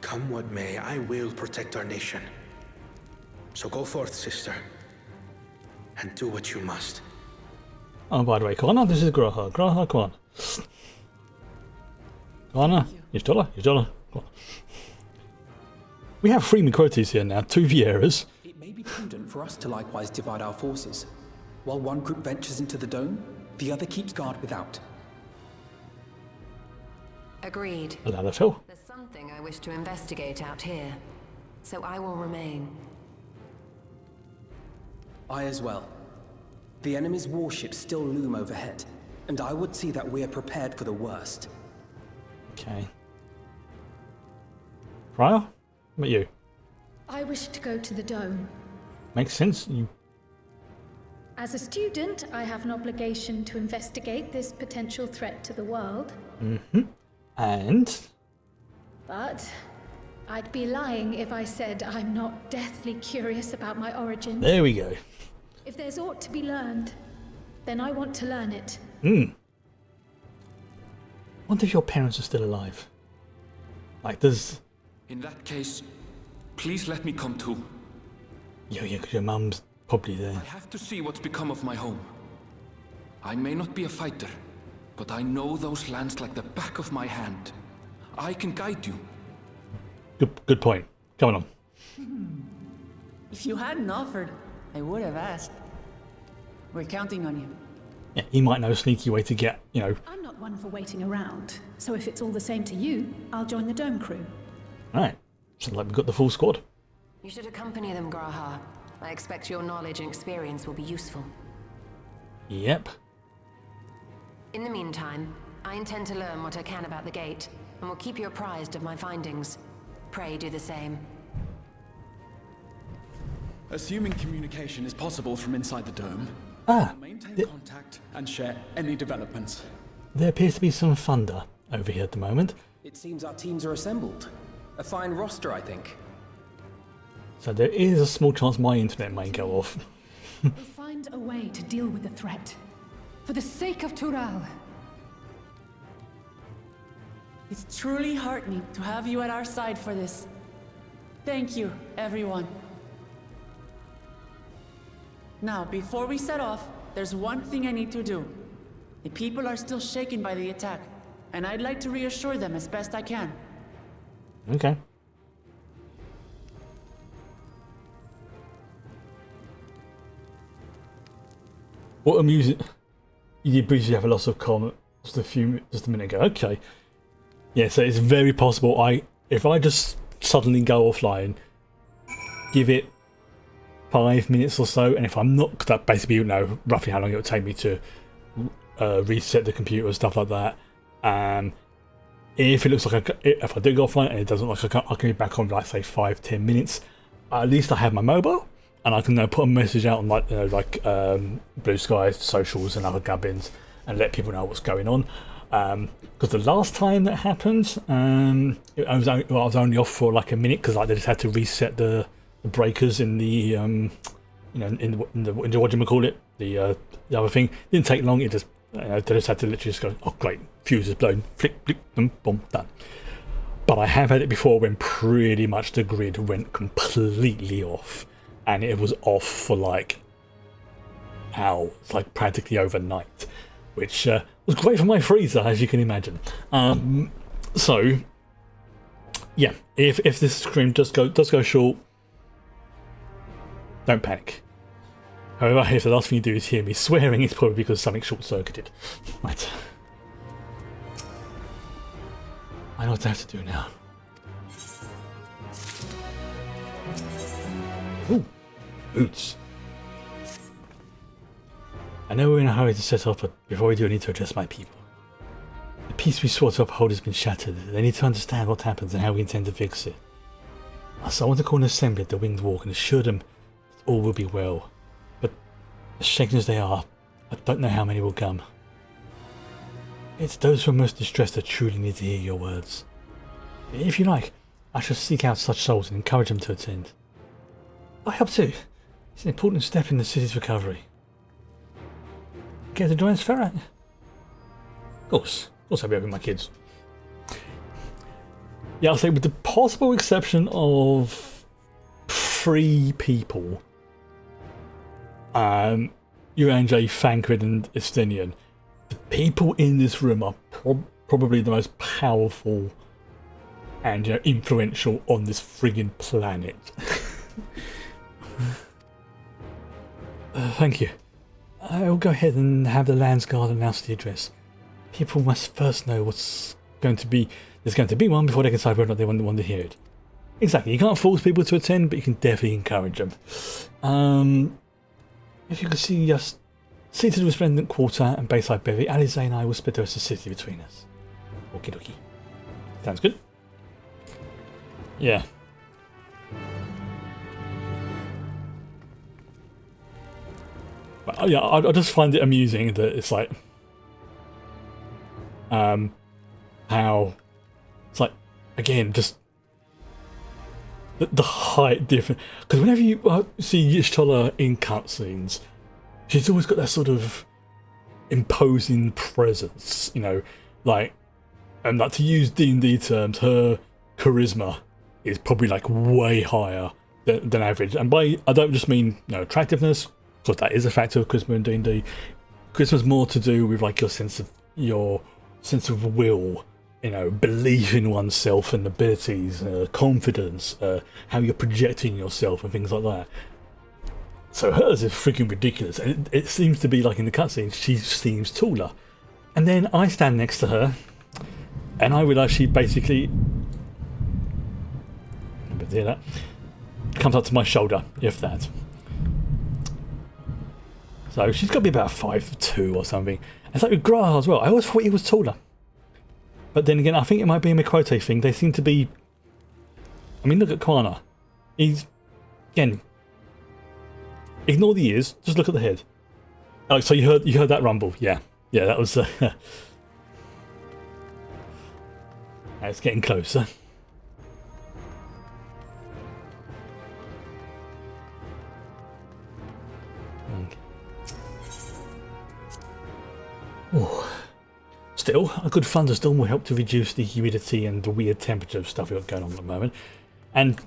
Speaker 4: Come what may, I will protect our nation. So go forth, sister, and do what you must.
Speaker 3: Oh, by the way, Connor, this is Graha. Graha, come on. Connor, Ystola. Come on. We have 3 Mikotis here now, 2 Vieras.
Speaker 12: It may be prudent for us to likewise divide our forces. While one group ventures into the dome, the other keeps guard without.
Speaker 8: Agreed.
Speaker 3: Phil.
Speaker 8: There's something I wish to investigate out here, so I will remain.
Speaker 12: I as well. The enemy's warships still loom overhead, and I would see that we are prepared for the worst.
Speaker 3: Okay. Prior? What about you?
Speaker 6: I wish to go to the dome.
Speaker 3: Makes sense.
Speaker 6: As a student, I have an obligation to investigate this potential threat to the world.
Speaker 3: Mm-hmm. And?
Speaker 6: But I'd be lying if I said I'm not deathly curious about my origins.
Speaker 3: There we go.
Speaker 6: If there's aught to be learned, then I want to learn it.
Speaker 3: Wonder if your parents are still alive. Like, does...
Speaker 5: In that case, please let me come too.
Speaker 3: Yeah, because your mum's probably there.
Speaker 5: I have to see what's become of my home. I may not be a fighter, but I know those lands like the back of my hand. I can guide you.
Speaker 3: Good point. Come on.
Speaker 1: If you hadn't offered, I would have asked. We're counting on you.
Speaker 3: Yeah, he might know a sneaky way to get, you know...
Speaker 2: I'm not one for waiting around, so if it's all the same to you, I'll join the Dome crew.
Speaker 3: Alright, sounds like we've got the full squad.
Speaker 8: You should accompany them, Graha. I expect your knowledge and experience will be useful.
Speaker 3: Yep.
Speaker 8: In the meantime, I intend to learn what I can about the gate, and will keep you apprised of my findings. Pray do the same.
Speaker 7: Assuming communication is possible from inside the dome, maintain contact and share any developments.
Speaker 3: There appears to be some thunder over here at the moment.
Speaker 12: It seems our teams are assembled. A fine roster, I think.
Speaker 3: So there is a small chance my internet may go off.
Speaker 2: We'll find a way to deal with the threat. For the sake of Tural.
Speaker 1: It's truly heartening to have you at our side for this. Thank you, everyone. Now, before we set off, there's one thing I need to do. The people are still shaken by the attack, and I'd like to reassure them as best I can.
Speaker 3: Okay. What amusing... You did briefly have a loss of comm just a minute ago. Okay. Yeah, so it's very possible if I just suddenly go offline, give it 5 minutes or so, and if I'm not, because that basically, you know, roughly how long it would take me to reset the computer and stuff like that. If it looks like if I do go offline and it doesn't look like I can be back on, like, say 5-10 minutes, at least I have my mobile and I can put a message out on, like, Blue Sky socials and other gubbins and let people know what's going on. Because the last time that happened, I was only off for like a minute because, like, they just had to reset the breakers in the in the what do you call it, the other thing. Didn't take long. It just they just had to literally just go, oh great, fuse is blown, flick, flick, boom, boom, done. But I have had it before when pretty much the grid went completely off, and it was off for like hours, like practically overnight, which was great for my freezer, as you can imagine. So yeah, if this stream does go short, don't panic. However, if the last thing you do is hear me swearing, it's probably because something short-circuited. Right. I know what I have to do now. Ooh, boots. I know we're in a hurry to set up, but before we do, I need to address my people. The peace we swore to uphold has been shattered. They need to understand what happens and how we intend to fix it. So I want to call an assembly at the Winged Walk and assure them that all will be well. But as shaken as they are, I don't know how many will come. It's those who are most distressed that truly need to hear your words. If you like, I shall seek out such souls and encourage them to attend. I help too. It's an important step in the city's recovery. Care to join us, Ferrat? Of course I'll be having my kids. Yeah, I'll say with the possible exception of 3 people, Uranjay, Thancred and Estinian, the people in this room are probably the most powerful and influential on this friggin' planet. Thank you. I'll go ahead and have the Landsguard announce the address. People must first know what's going to be. There's going to be one before they can decide whether or not they want to hear it. Exactly. You can't force people to attend, but you can definitely encourage them. If you could see us seated in the Resplendent Quarter and Bayside Bevy, Alize and I will split the rest of the city between us. Okie dokie. Sounds good. Yeah. But, yeah, I just find it amusing that it's like, how it's like, again, just the height difference. Because whenever you see Y'shtola in cutscenes, she's always got that sort of imposing presence, you know, like, and like to use D&D terms, her charisma is probably like way higher than average. And by I don't just mean, you know, attractiveness, because that is a factor of charisma in D&D. Charisma's more to do with like your sense of will, you know, belief in oneself and abilities, confidence, how you're projecting yourself and things like that. So hers is freaking ridiculous, and it seems to be like in the cutscenes, she seems taller. And then I stand next to her, and I realise she basically, hear that, comes up to my shoulder, if that. So she's got to be about 5'2" or something. It's like with Graha as well. I always thought he was taller. But then again, I think it might be a Mikote thing. They seem to be... I mean, look at Kwana. He's... Again... Ignore the ears. Just look at the head. Oh, so you heard that rumble? Yeah. Yeah, that was... It's getting closer. Okay. Ooh. Still, a good thunderstorm will help to reduce the humidity and the weird temperature stuff we've got going on at the moment. And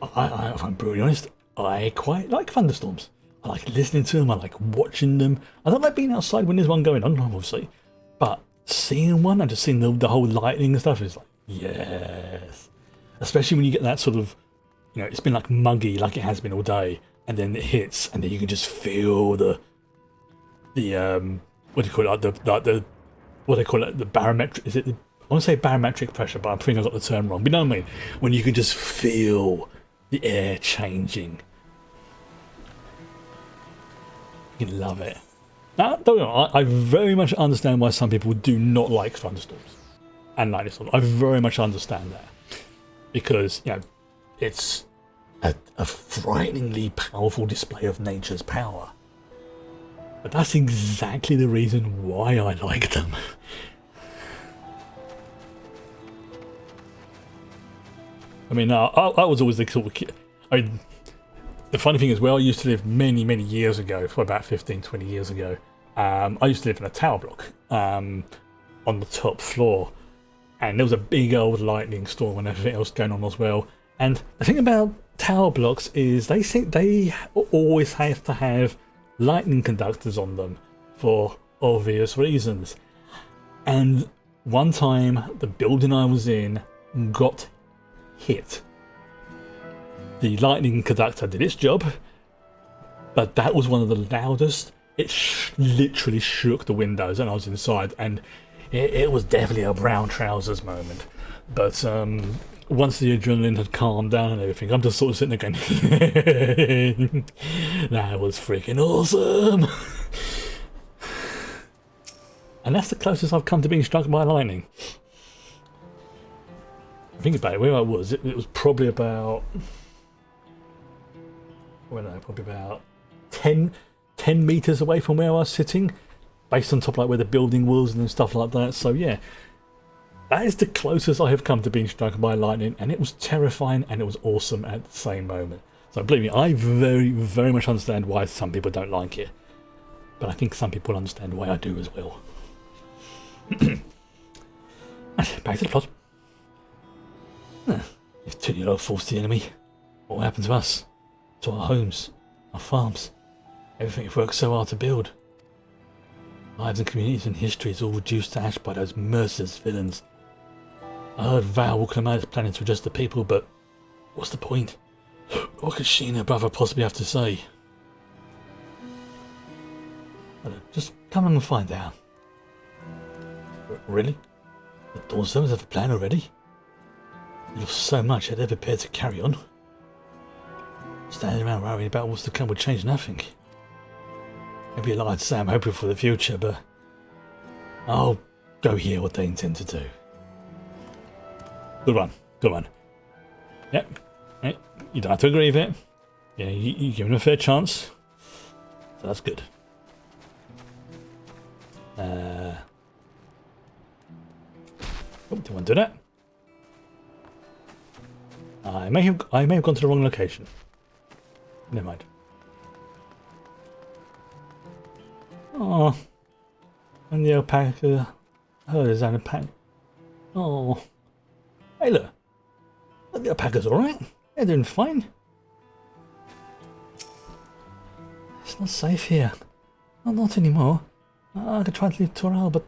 Speaker 3: if I'm brutally honest, I quite like thunderstorms. I like listening to them, I like watching them. I don't like being outside when there's one going on, obviously. But seeing one and just seeing the whole lightning and stuff is like, yes. Especially when you get that sort of, you know, it's been like muggy like it has been all day. And then it hits, and then you can just feel the what do you call it? What do they call it? The barometric? Is it? I want to say barometric pressure, but I think I got the term wrong. But you know what I mean? When you can just feel the air changing, you can love it. Now, don't know, I very much understand why some people do not like thunderstorms and lightning storms. I very much understand that because, you know, it's a frighteningly powerful display of nature's power. But that's exactly the reason why I like them. I mean, I was always the sort of kid. I mean, the funny thing is, where I used to live many, many years ago, for about 15, 20 years ago, I used to live in a tower block on the top floor. And there was a big old lightning storm and everything else going on as well. And the thing about tower blocks is they think they always have to have lightning conductors on them for obvious reasons. And one time the building I was in got hit. The lightning conductor did its job, but that was one of the loudest. It literally shook the windows, and I was inside, and it was definitely a brown trousers moment. But once the adrenaline had calmed down and everything, I'm just sort of sitting there going, that was freaking awesome. And that's the closest I've come to being struck by lightning. Think about it, where I was, it was probably about, well, no, probably about 10 meters away from where I was sitting, based on top like where the building was and stuff like that. So yeah, that is the closest I have come to being struck by lightning, and it was terrifying and it was awesome at the same moment. So believe me, I very, very much understand why some people don't like it, but I think some people understand why I do as well. Back to the plot. If Tunyolo forced the enemy, what will happen to us? To our homes, our farms, everything we've worked so hard to build. Lives and communities and history is all reduced to ash by those merciless villains. I heard Val will come out planning to adjust the people, but what's the point? What could she and her brother possibly have to say? Just come along and find out. Really? The Dawnstones have a plan already? They lost so much that they're prepared to carry on. Standing around worrying about what's to come would change nothing. Maybe a lie to say I'm hoping for the future, but I'll go hear what they intend to do. Good one, good one. Yep, you don't have to agree with it. Yeah, you give them a fair chance. So that's good. Oh, do you want to do that? I may have gone to the wrong location. Never mind. Oh, and the alpaca herders and a pack. Oh, hey look, the alpaca's all right. They're doing fine. It's not safe here. Not anymore. I could try to leave Toral, but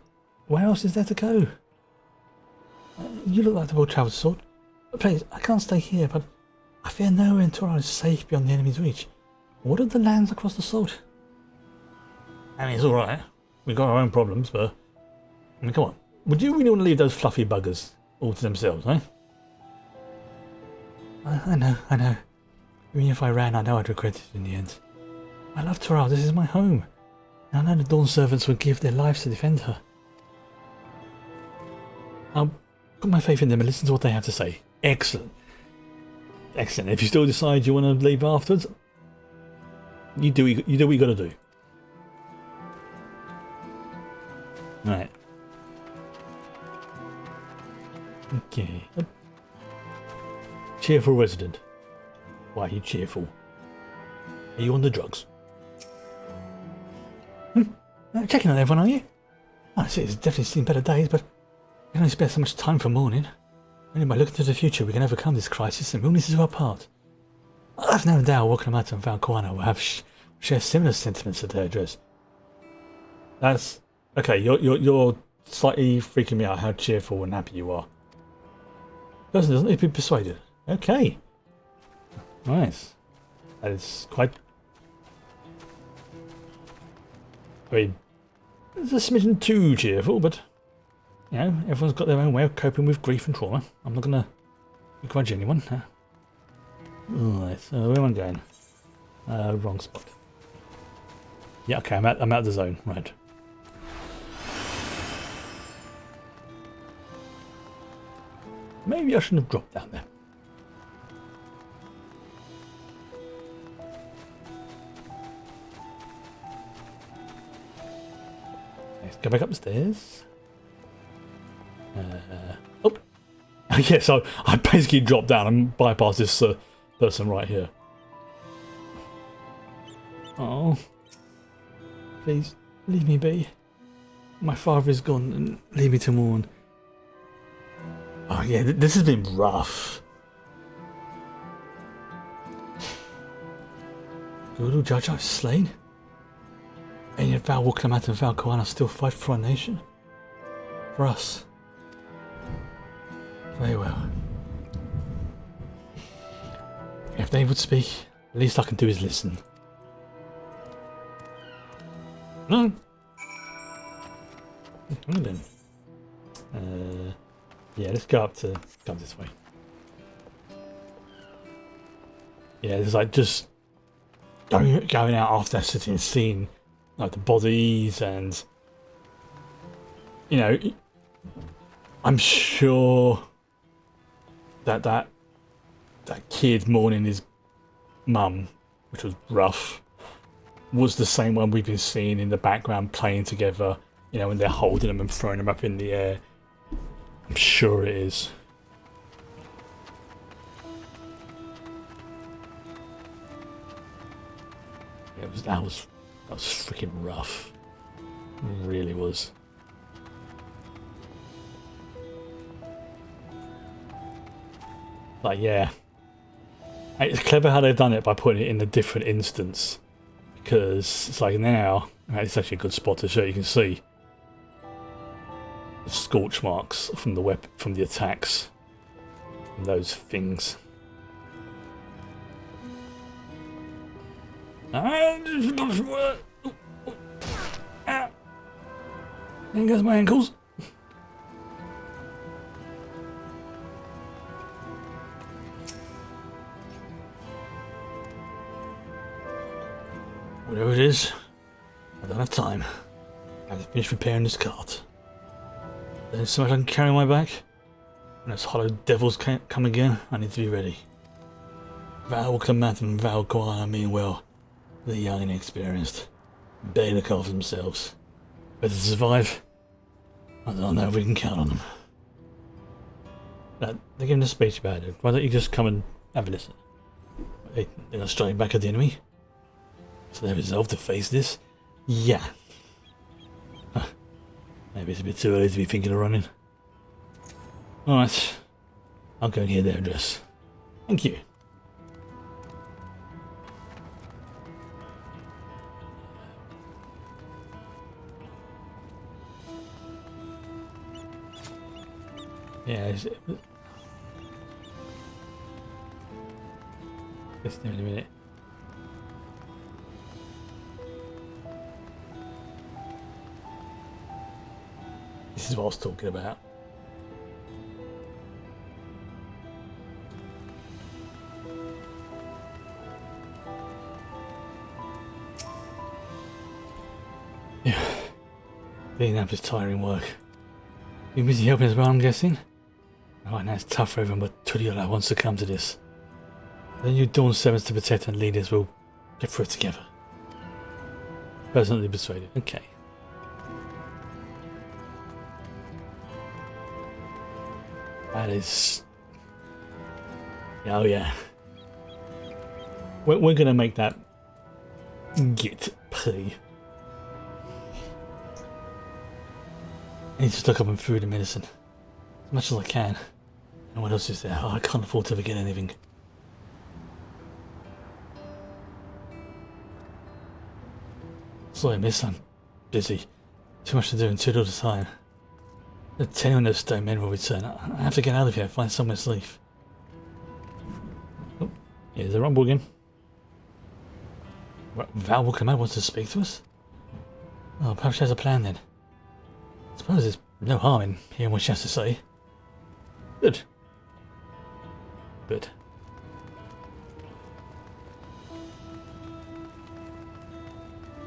Speaker 3: where else is there to go? You look like the well-travelled sort. Please, I can't stay here, but I fear nowhere in Toral is safe beyond the enemy's reach. What are the lands across the salt? I mean, it's alright. We've got our own problems, but... I mean, come on. Would you really want to leave those fluffy buggers all to themselves, eh? I know. Even if I ran, I know I'd regret it in the end. I love Toral, this is my home. And I know the Dawn servants would give their lives to defend her. I'll put my faith in them and listen to what they have to say. Excellent. Excellent. If you still decide you want to leave afterwards, you do what you got to do. Right. Okay. Cheerful resident. Why are you cheerful? Are you on the drugs? Checking on everyone, are you? I see, it's definitely seen better days, but we can only spare so much time for mourning. Only by looking to the future we can overcome this crisis and we'll need to do our part. I've no doubt Wokamata and Valkoana will have share similar sentiments at their address. That's okay. You're slightly freaking me out how cheerful and happy you are. Person doesn't need to be persuaded. Okay. Nice. That is quite... I mean, it's a smidgen too cheerful, but, you know, everyone's got their own way of coping with grief and trauma. I'm not going to begrudge anyone. Alright, so where am I going? Wrong spot. Yeah, okay, I'm out of the zone. Right. Maybe I shouldn't have dropped down there. Let's go back up the stairs. Oh! Yeah, so I basically dropped down and bypassed this person right here. Oh. Please, leave me be. My father is gone and leave me to mourn. Oh yeah, this has been rough. Guru Jaja is slain? And yet Val Wokamata and Valkoana still fight for our nation? For us? Very well. If they would speak, the least I can do is listen. No. Well then. Yeah, let's go up this way. Yeah, there's like just going out after that city and seeing like the bodies and, you know, I'm sure that kid mourning his mum, which was rough, was the same one we've been seeing in the background playing together, you know, when they're holding them and throwing them up in the air. I'm sure it is. That was freaking rough. It really was. Like, yeah. It's clever how they've done it by putting it in a different instance. Because it's like now, it's actually a good spot to show. You can see the scorch marks from the attacks, from those things. There goes my ankles. Whatever it is, I don't have time. I have to finish repairing this cart. There's so much I can carry on my back. When those hollow devils come again, I need to be ready. Val Wokamata and Valkoana mean well. They're young and inexperienced. They look after themselves. But to survive, I don't know if we can count on them. They're giving a speech about it. Why don't you just come and have a listen? They're going to strike back at the enemy. So they're resolved to face this? Yeah. Huh. Maybe it's a bit too early to be thinking of running. Alright. I'll go and hear their address. Thank you. Yeah, just in a minute. This is what I was talking about. Yeah, cleaning up is tiring work. You busy helping as well, I'm guessing? Right now it's tough for everyone, but Turiola wants to come to this. The new Dawn Sevens to protect and leaders will get through it together. Personally persuaded. Okay. That is... Oh yeah. We're gonna make that git pay. I need to stock up on food and medicine. As much as I can. And what else is there? Oh, I can't afford to forget anything. Sorry, miss, I'm busy. Too much to do and too little time. The tenure of stone men will return. I have to get out of here and find somewhere to sleep. Oh, here's the rumble again. Val will come out, wants to speak to us? Oh, perhaps she has a plan then. I suppose there's no harm in hearing what she has to say. Good. Good.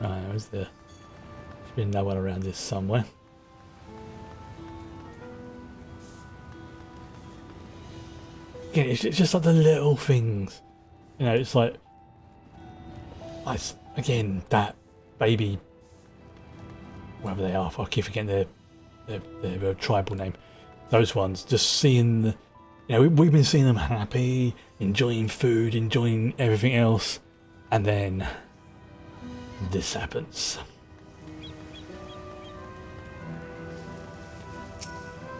Speaker 3: Right, where's the... There's been no one around this somewhere. Again, it's just like the little things. You know, it's like... Again, that baby... Whatever they are, I keep forgetting their tribal name. Those ones, just seeing the... You know, we've been seeing them happy, enjoying food, enjoying everything else. And then... this happens.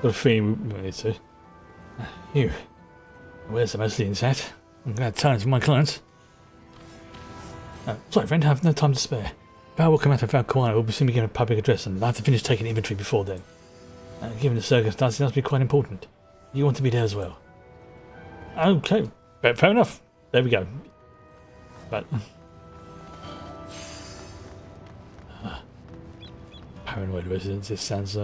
Speaker 3: Got a feeling we need to. You. Where's the Muslims at? I'm glad times for my clients. Sorry friend, I have no time to spare. Val will come out of Valquire, we'll be soon begin a public address and I'll have to finish taking inventory before then. Given the circumstances, it must be quite important. You want to be there as well. Okay, fair enough. There we go. But... paranoid residents, this sounds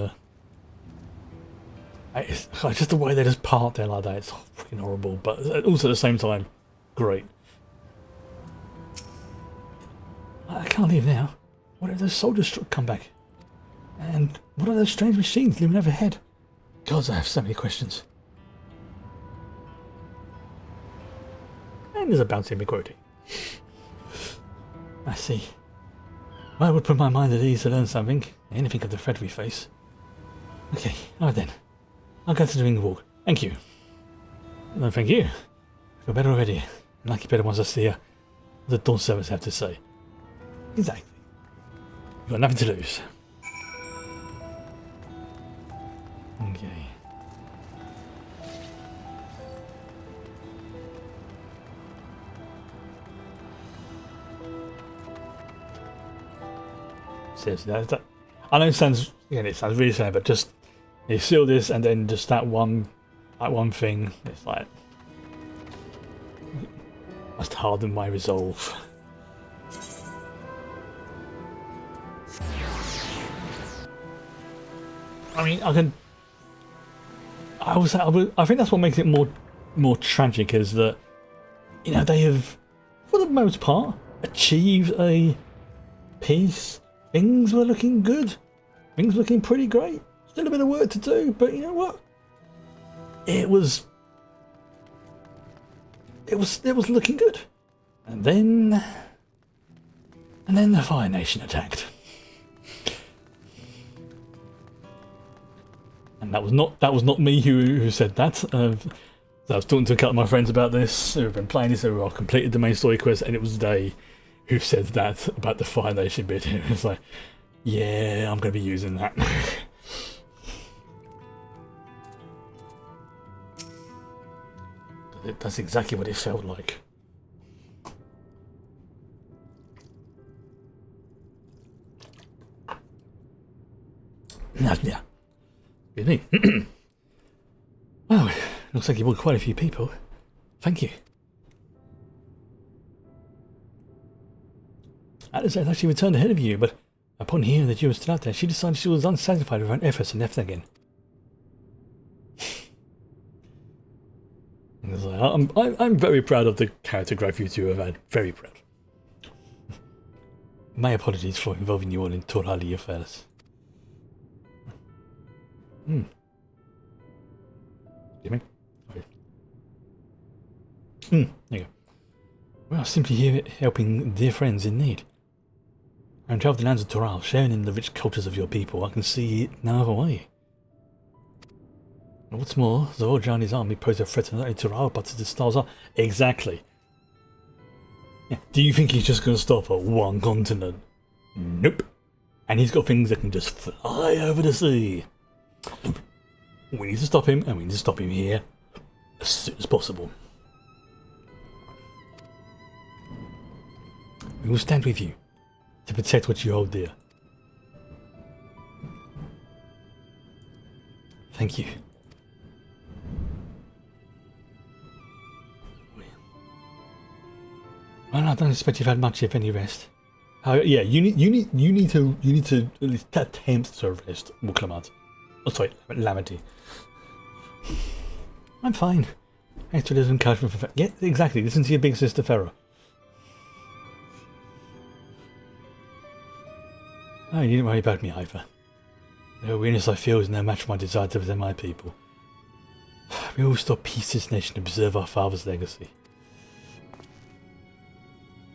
Speaker 3: it's just the way they just park there like that, it's freaking horrible, but also at the same time great. I can't leave now. What if those soldiers come back? And what are those strange machines looming overhead? God, I have so many questions. And there's a bouncing McQuarrie. I see. Well, it would put my mind at ease to learn something. Anything of the threat we face. Okay, alright then. I'll go to the ring walk. Thank you. No, thank you. I feel better already. I like it better once I see what the Dawn servants have to say. Exactly. You've got nothing to lose. Okay. Seriously, that I know it sounds really sad, but just you seal this and then just that one thing, it's like must harden my resolve. I mean, I think that's what makes it more tragic, is that, you know, they have, for the most part, achieved a peace. Things were looking good. Things were looking pretty great. Still a bit of work to do, but you know what? It was looking good. And then the Fire Nation attacked. And that was not me who said that. So I was talking to a couple of my friends about this who have been playing this, who have completed the main story quest, and it was they who said that about the Fire Nation bit. It was like, yeah, I'm going to be using that. That's exactly what it felt like. Yeah. Excuse me. Well, looks like you brought quite a few people. Thank you. Alice had actually returned ahead of you, but upon hearing that you were still out there, she decided she was unsatisfied with her own efforts and left again. I'm very proud of the character growth you two have had. Very proud. My apologies for involving you all in Torali affairs. Excuse me? There you go. Well, simply here helping dear friends in need. I am travelling the lands of Toral, sharing in the rich cultures of your people. I can see no other way. And what's more, Zorja and his army pose a threat to not only Toral but to the stars. Exactly. Yeah. Do you think he's just going to stop at one continent? Nope. And he's got things that can just fly over the sea. We need to stop him, and we need to stop him here as soon as possible. We will stand with you to protect what you hold dear. Thank you. Well, I don't expect you've had much, if any, rest. Yeah, you need to at least attempt to rest, Muklamat. Oh, sorry, Lamity. I'm fine. Thanks to this encouragement from... Yeah, exactly. Listen to your big sister, Farah. Oh, you needn't worry about me either. The awareness I feel is no match for my desire to represent my people. We all restore peace to this nation and preserve our father's legacy.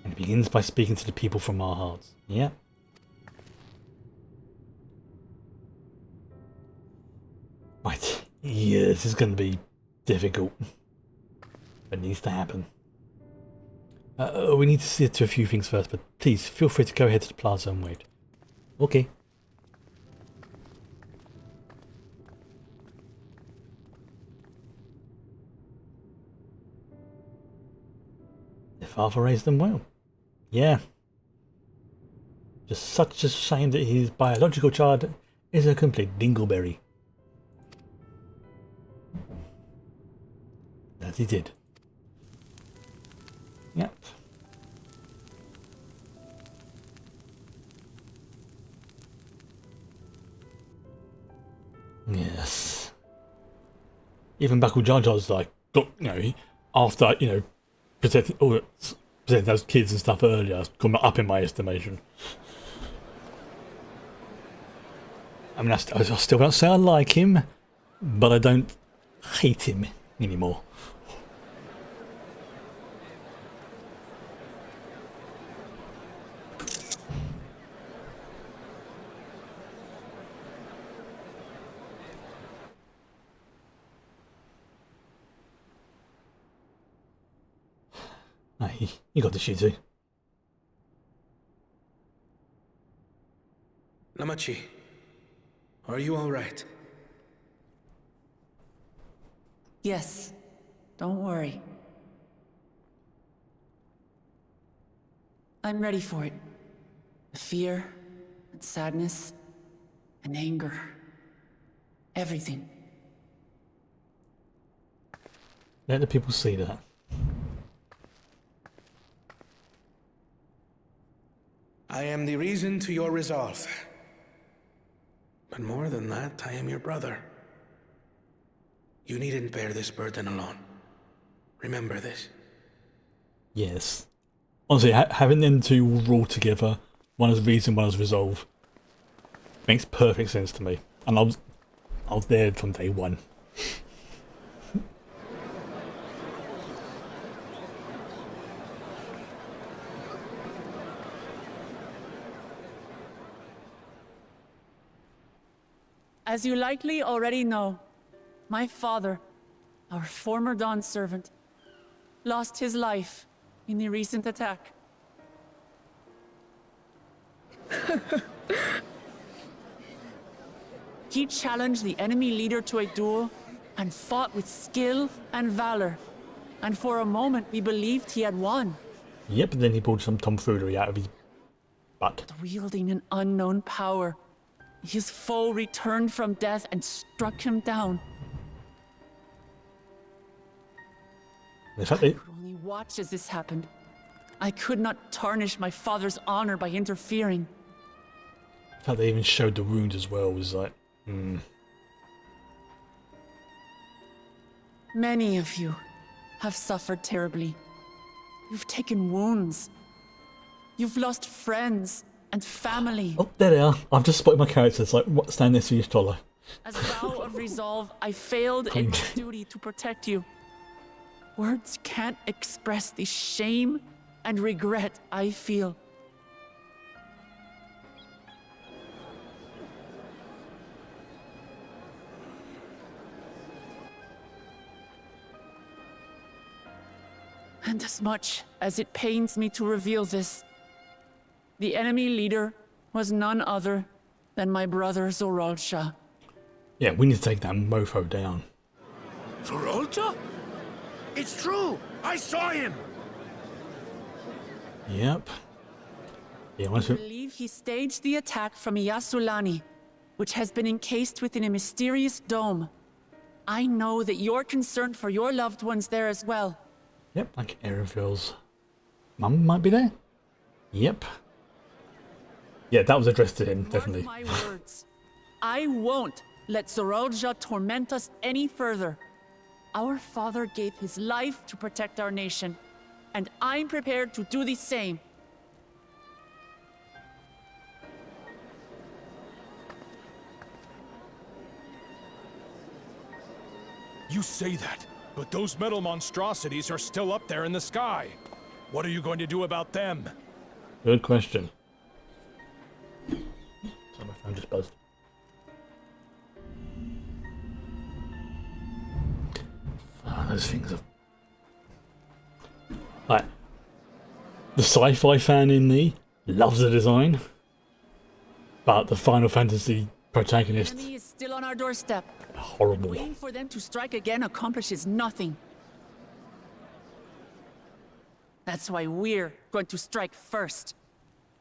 Speaker 3: And it begins by speaking to the people from our hearts. Yeah. Right. Yeah, this is going to be difficult. But it needs to happen. We need to see to a few things first, but please feel free to go ahead to the plaza and wait. Okay. Their father raised them well. Yeah. Just such a shame that his biological child is a complete dingleberry. That he did. Yep. Yes. Even Baku Jar Jar's like, you know, after, you know, protecting those kids and stuff earlier, it's come up in my estimation. I mean, I still don't say I like him, but I don't hate him anymore. You got the shoe too.
Speaker 4: Namachi, are you all right?
Speaker 1: Yes. Don't worry. I'm ready for it. The fear, and sadness, and anger. Everything.
Speaker 3: Let the people see that.
Speaker 4: I am the reason to your resolve. But more than that, I am your brother. You needn't bear this burden alone. Remember this.
Speaker 3: Yes. Honestly, having them two rule together, one as reason, one as resolve, makes perfect sense to me. And I was there from day one.
Speaker 1: As you likely already know, my father, our former Dawn servant, lost his life in the recent attack. He challenged the enemy leader to a duel and fought with skill and valor. And for a moment, we believed he had won.
Speaker 3: Yep, then he pulled some tomfoolery out of his butt.
Speaker 1: Wielding an unknown power, his foe returned from death and struck him down.
Speaker 3: In fact,
Speaker 1: I could only watch as this happened. I could not tarnish my father's honor by interfering.
Speaker 3: they even showed the wound as well. It was like,
Speaker 1: Many of you have suffered terribly. You've taken wounds. You've lost friends and family.
Speaker 3: Oh, there they are. I've just spotted my characters. Like, what? Stand next to each other.
Speaker 1: As a vow of resolve, I failed in my duty to protect you. Words can't express the shame and regret I feel. And as much as it pains me to reveal this, the enemy leader was none other than my brother Zoralsha.
Speaker 3: Yeah, we need to take that mofo down.
Speaker 13: Zoralsha? It's true! I saw him!
Speaker 3: Yep. Yeah,
Speaker 1: I believe he staged the attack from Yasulani, which has been encased within a mysterious dome. I know that you're concerned for your loved ones there as well.
Speaker 3: Yep, like Erenfield's mum might be there. Yep. Yeah, that was addressed to him, definitely.
Speaker 1: Mark my words. I won't let Zoralsha torment us any further. Our father gave his life to protect our nation, and I'm prepared to do the same.
Speaker 13: You say that, but those metal monstrosities are still up there in the sky. What are you going to do about them?
Speaker 3: Good question. Sorry, my phone just buzzed. Oh, those things are... Like, the sci-fi fan in me loves the design, but the Final Fantasy protagonist...
Speaker 1: The enemy is still on our doorstep.
Speaker 3: Horrible.
Speaker 1: Waiting for them to strike again accomplishes nothing. That's why we're going to strike first.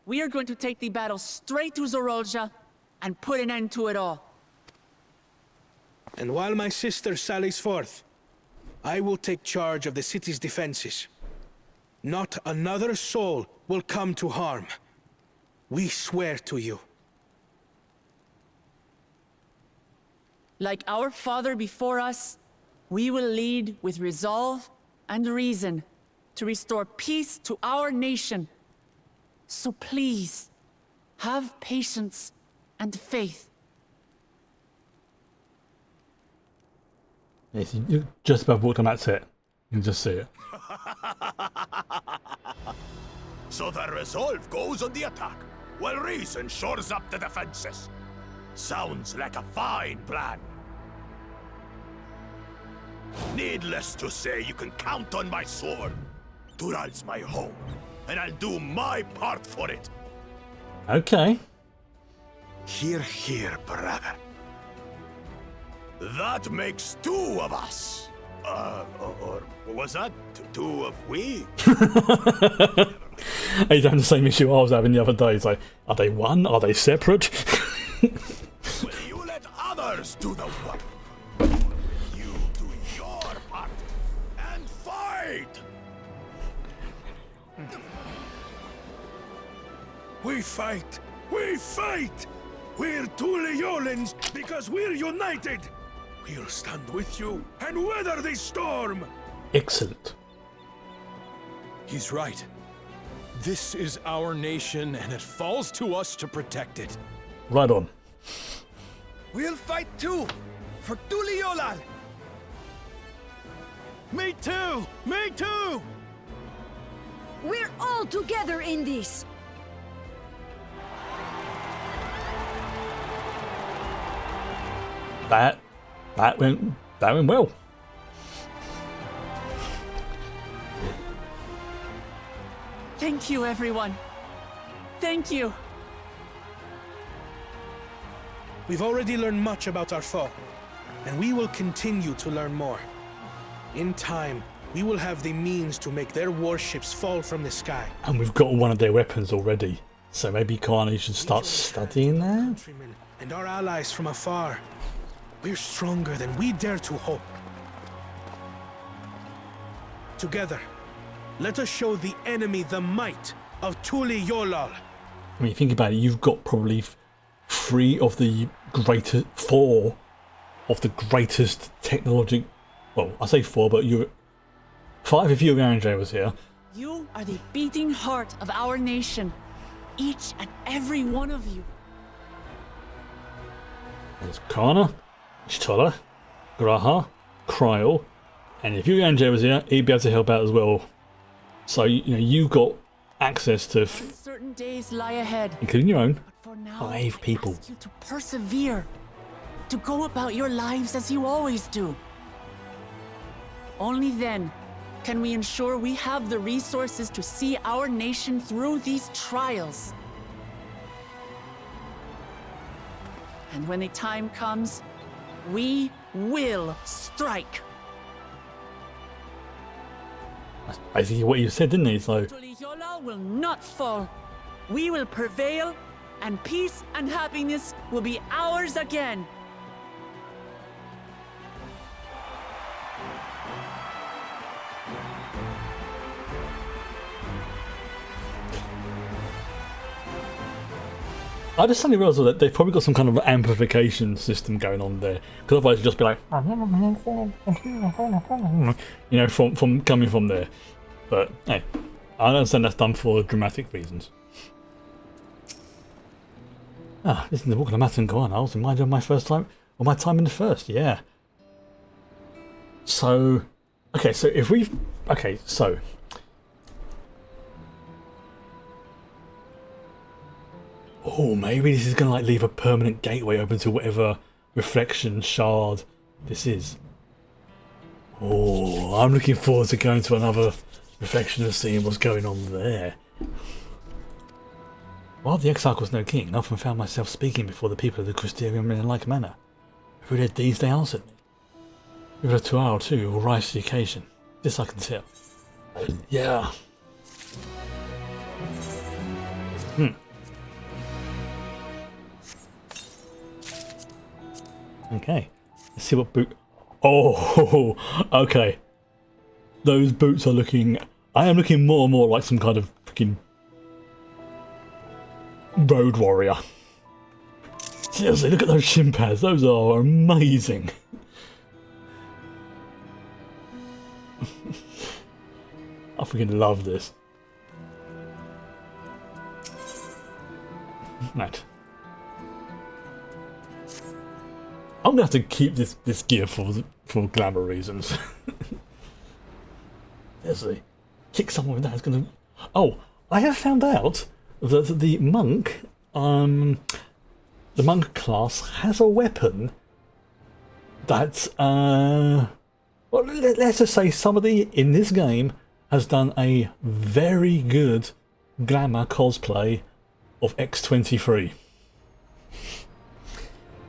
Speaker 1: We are going to take the battle straight to Zoralsha and put an end to it all.
Speaker 4: And while my sister sallies forth, I will take charge of the city's defenses. Not another soul will come to harm. We swear to you.
Speaker 1: Like our father before us, we will lead with resolve and reason to restore peace to our nation. So please, have patience and faith.
Speaker 3: Yes, you just about walked on that set. You can just see it.
Speaker 13: So the resolve goes on the attack, while reason shores up the defenses. Sounds like a fine plan. Needless to say, you can count on my sword. Dural's my home, and I'll do my part for it.
Speaker 3: Okay.
Speaker 13: Hear, hear, brother. That makes two of us. Or was that two of we?
Speaker 3: He's having the same issue I was having the other day. It's like, are they one? Are they separate?
Speaker 13: Will you let others do the work? You do your part and fight! We fight! We fight! We're two Leolans because we're united! We'll stand with you and weather this storm!
Speaker 3: Excellent.
Speaker 13: He's right. This is our nation and it falls to us to protect it.
Speaker 3: Right on.
Speaker 13: We'll fight too! For Tuliolal! Me too! Me too!
Speaker 14: We're all together in this!
Speaker 3: That went well.
Speaker 1: Thank you, everyone. Thank you.
Speaker 4: We've already learned much about our foe, and we will continue to learn more. In time, we will have the means to make their warships fall from the sky.
Speaker 3: And we've got one of their weapons already, so maybe Karni should start studying that?
Speaker 4: And our allies from afar. We're stronger than we dare to hope. Together, let us show the enemy the might of Tuli Yolal.
Speaker 3: I mean, think about it, you've got probably four of the greatest technology. Well, I say four, but five if J was here.
Speaker 1: You are the beating heart of our nation. Each and every one of you.
Speaker 3: There's Kana, Chitola, Graha, Kryl, and if J was here, he'd be able to help out as well. So, you've got access to,
Speaker 1: Uncertain days lie ahead,
Speaker 3: including your own,
Speaker 1: for now,
Speaker 3: 5 people.
Speaker 1: I ask you to persevere, to go about your lives as you always do. Only then can we ensure we have the resources to see our nation through these trials. And when the time comes, we will strike.
Speaker 3: That's basically what you said, didn't he? So
Speaker 1: Tuliyola will not fall. We will prevail, and peace and happiness will be ours again.
Speaker 3: I just suddenly realised that they've probably got some kind of amplification system going on there, because otherwise it'd just be like, from coming from there. But hey, I understand that's done for dramatic reasons. Listen to the Walk of the Mat and go on. I was reminded of my first time, or my time in the first, yeah. So, oh, maybe this is going to leave a permanent gateway open to whatever reflection shard this is. Oh, I'm looking forward to going to another reflection and seeing what's going on there. While the Exarch was no king, I often found myself speaking before the people of the Crystarium in a like manner. Through their deeds they answered me. With a tuar or two will rise to the occasion. This I can tell. Yeah. Okay, let's see what boot. Oh, okay. Those boots are looking. I am looking more and more like some kind of freaking road warrior. Seriously, look at those shin pads. Those are amazing. I freaking love this. Right. I'm gonna have to keep this gear for glamour reasons. Seriously, kick someone with that is gonna. Oh, I have found out that the monk class has a weapon that well, let's just say somebody in this game has done a very good glamour cosplay of X-23.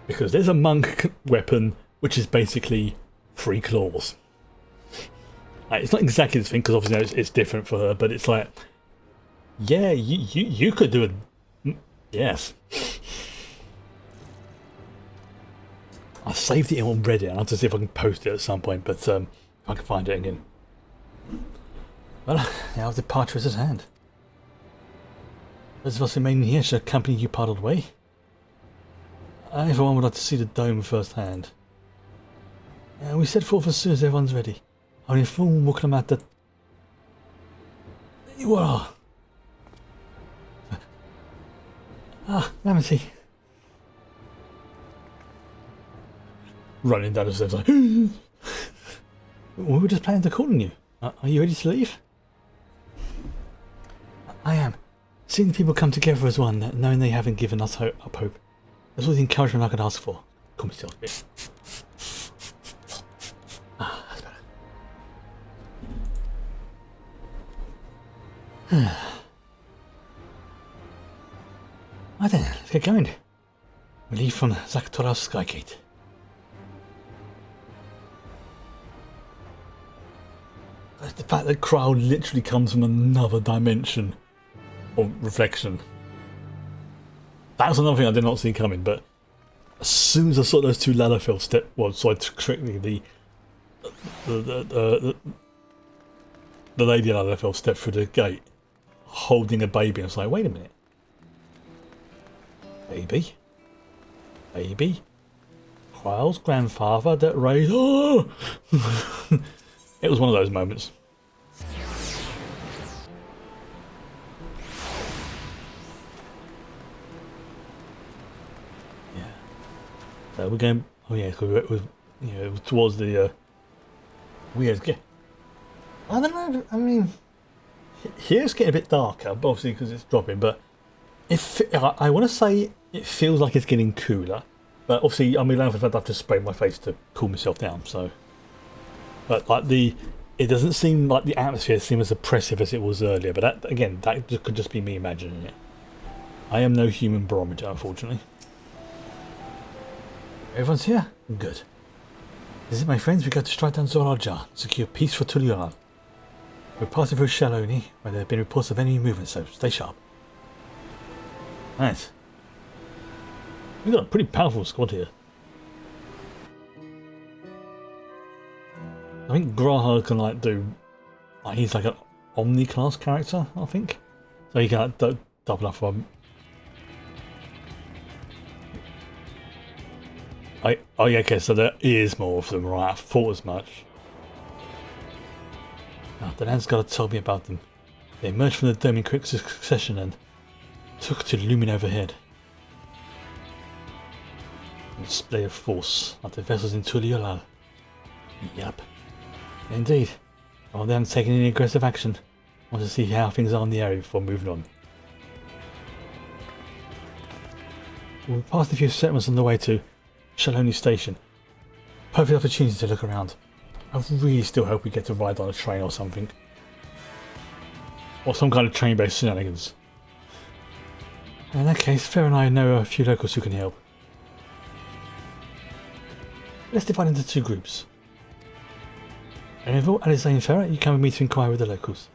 Speaker 3: Because there's a monk weapon which is basically 3 claws. It's not exactly the thing, because obviously it's different for her, but it's like, yeah, you could do it. Yes. I saved it on Reddit, and I'll have to see if I can post it at some point, but if I can find it again. Well, now the departure is at hand. Those of us remaining here shall accompany you part of the way. Everyone would like to see the dome firsthand. We set forth as soon as everyone's ready. I'll inform Muklamat that you are. Lamity. Running down the stairs like, we were just planning to call on you. Are you ready to leave? I am. Seeing the people come together as one, knowing they haven't given us up hope. That's all the encouragement I could ask for. Cool myself a bit. Ah, that's better. Right then, let's get going. We leave from Zaktora's Skygate. The fact that crowd literally comes from another dimension or reflection. That was another thing I did not see coming, but as soon as I saw those two Lalafell step, well, sorry, correctly, the lady Lalafell step through the gate, holding a baby, I was like, wait a minute, baby, Kryle's grandfather that raised. Oh! It was one of those moments. Yeah. So we're going. Oh yeah, because it was towards the weird. I don't know. I mean, here it's getting a bit darker, but obviously because it's dropping. But I want to say it feels like it's getting cooler. But obviously, I mean, I've had to spray my face to cool myself down. So. But like it doesn't seem like the atmosphere seems as oppressive as it was earlier. But that, again, that could just be me imagining it. I am no human barometer, unfortunately. Everyone's here? Good. This is my friends. We got to strike down Zorarja, secure peace for Tuliolan. We're passing through Shaloni, where there have been reports of enemy movement, so stay sharp. Nice. We've got a pretty powerful squad here. I think Graha can he's like an Omni class character, I think. So he can double up on. Oh yeah, okay, so there is more of them, right? I thought as much. Now, the Landsguard told me about them. They emerged from the dome in quick succession and took to looming overhead. A display of force, like the vessels in Tuliolal. Yup. Indeed. Well, they haven't taken any aggressive action. I want to see how things are in the area before moving on. We've passed a few settlements on the way to Shaloni Station. Perfect opportunity to look around. I really still hope we get to ride on a train or something. Or some kind of train-based shenanigans. In that case, Fer and I know a few locals who can help. Let's divide into two groups. Erevel, Alice and Ferret, you come with me to inquire with the locals.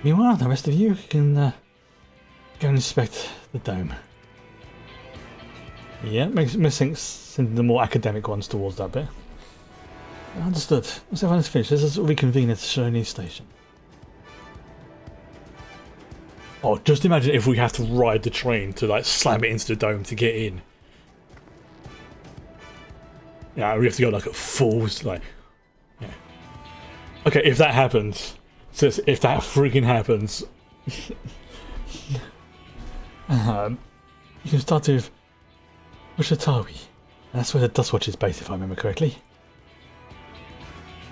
Speaker 3: Meanwhile, the rest of you can go and inspect the dome. Yeah, makes sense sending the more academic ones towards that bit. Understood. Once everyone's finished, let's reconvene at Shaloni Station. Oh, just imagine if we have to ride the train to like slam it into the dome to get in. Yeah, we have to go like at full, like. Yeah. Okay, if that happens, so if that freaking happens, you can start with Ushatawi. That's where the Dustwatch is based, if I remember correctly.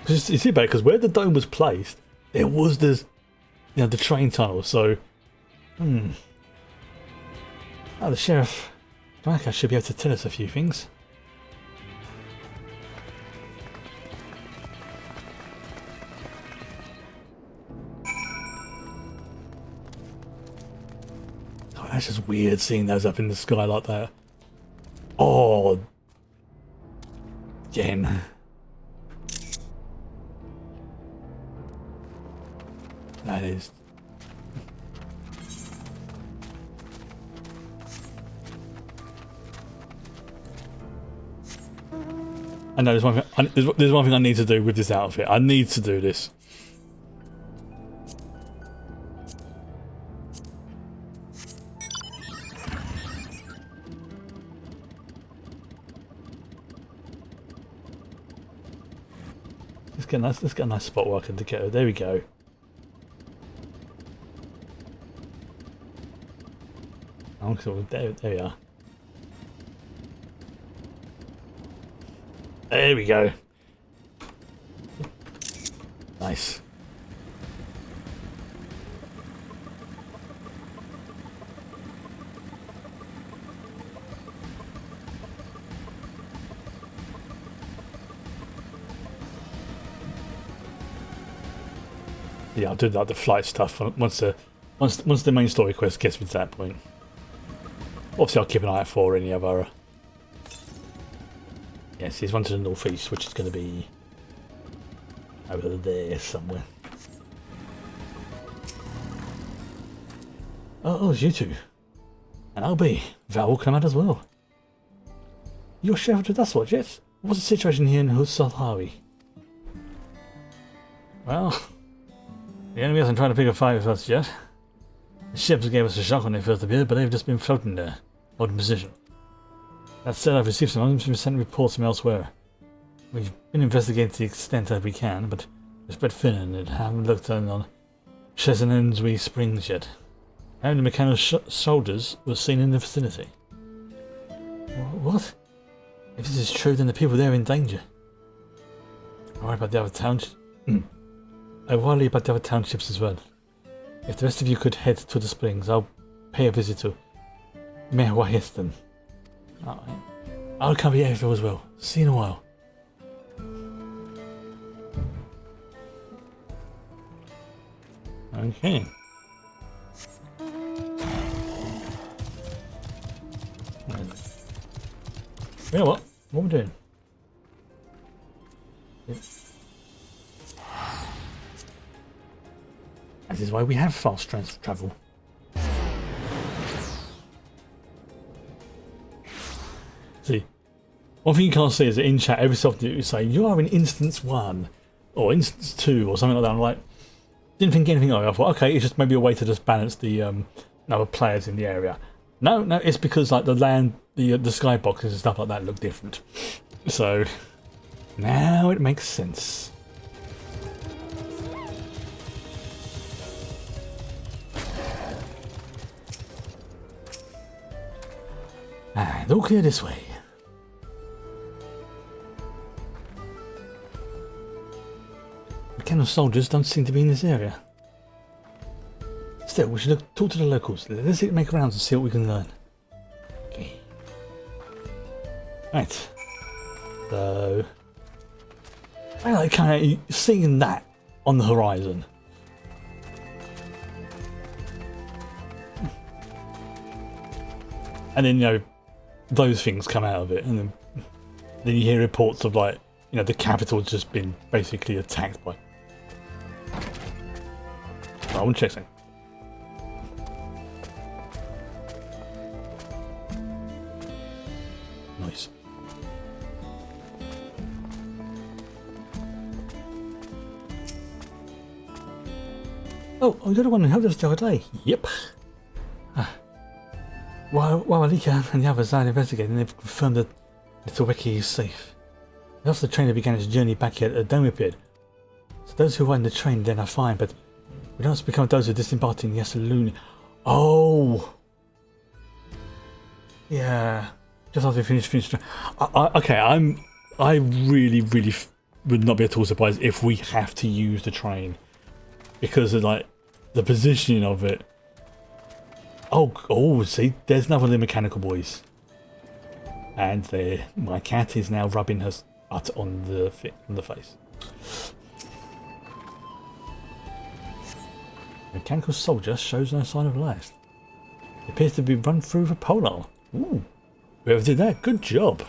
Speaker 3: You see, because where the dome was placed, there was this, the train tunnel. So, oh, the sheriff, Draka, should be able to tell us a few things. Oh, that's just weird seeing those up in the sky like that. Oh, Jen. That is. I know there's one thing. There's one thing I need to do with this outfit. I need to do this. Let's get a nice spot where I can get her. There we go. Oh, so there we are. There we go. Nice. Yeah, I'll do like the flight stuff once the main story quest gets me to that point. Obviously, I'll keep an eye out for any other. Yes, he's one to the northeast, which is going to be over there somewhere. Oh, it's you two. And I'll be. Val will come out as well. You're Sheriff of Dustwatch, yes? What's the situation here in Husalhawi? Well, the enemy hasn't tried to pick a fight with us yet. The ships gave us a shock when they first appeared, but they've just been floating there, holding position. That said, I've received some unrecent reports from elsewhere. We've been investigating to the extent that we can, but it's spread thin and haven't looked on Chesenenswe Springs yet. Apparently mechanical soldiers were seen in the vicinity. What? If this is true, then the people there are in danger. I worry about the other townships. I worry about the other townships as well. If the rest of you could head to the springs, I'll pay a visit to Mehwahistan. I'll come here as well. See you in a while. Okay. You know what? What are we doing? That is why we have fast travel. See, one thing you can't see is that in chat every so often you say you are in instance 1 or instance 2 or something like that. I'm like, didn't think anything of it. I thought, okay, it's just maybe a way to just balance the number of players in the area. No, it's because like the land, the skyboxes and stuff like that look different. So now it makes sense. And all clear this way. Mechanical soldiers don't seem to be in this area. Still, we should talk to the locals. Let's make rounds and see what we can learn. Okay. Right. So I like kind of seeing that on the horizon. And then, you know, those things come out of it, and then you hear reports of, like, you know, the capital has just been basically attacked by. I want to check something. Nice. Oh, you're the one who helped us the other day. Yep. While Alika and the others are investigating, they've confirmed that Little Weki is safe. After the trainer began its journey back here, a dome appeared. So those who were in the train then are fine, but we don't have to become those who disembarked in Yasaluni. Oh! Yeah. Just after we finished. Okay, I really would not be at all surprised if we have to use the train. Because of, like, the positioning of it. Oh, see, there's another of the mechanical boys. And my cat is now rubbing her butt on the face. Mechanical soldier shows no sign of life. It appears to be run through the polar. Ooh, whoever did that, good job.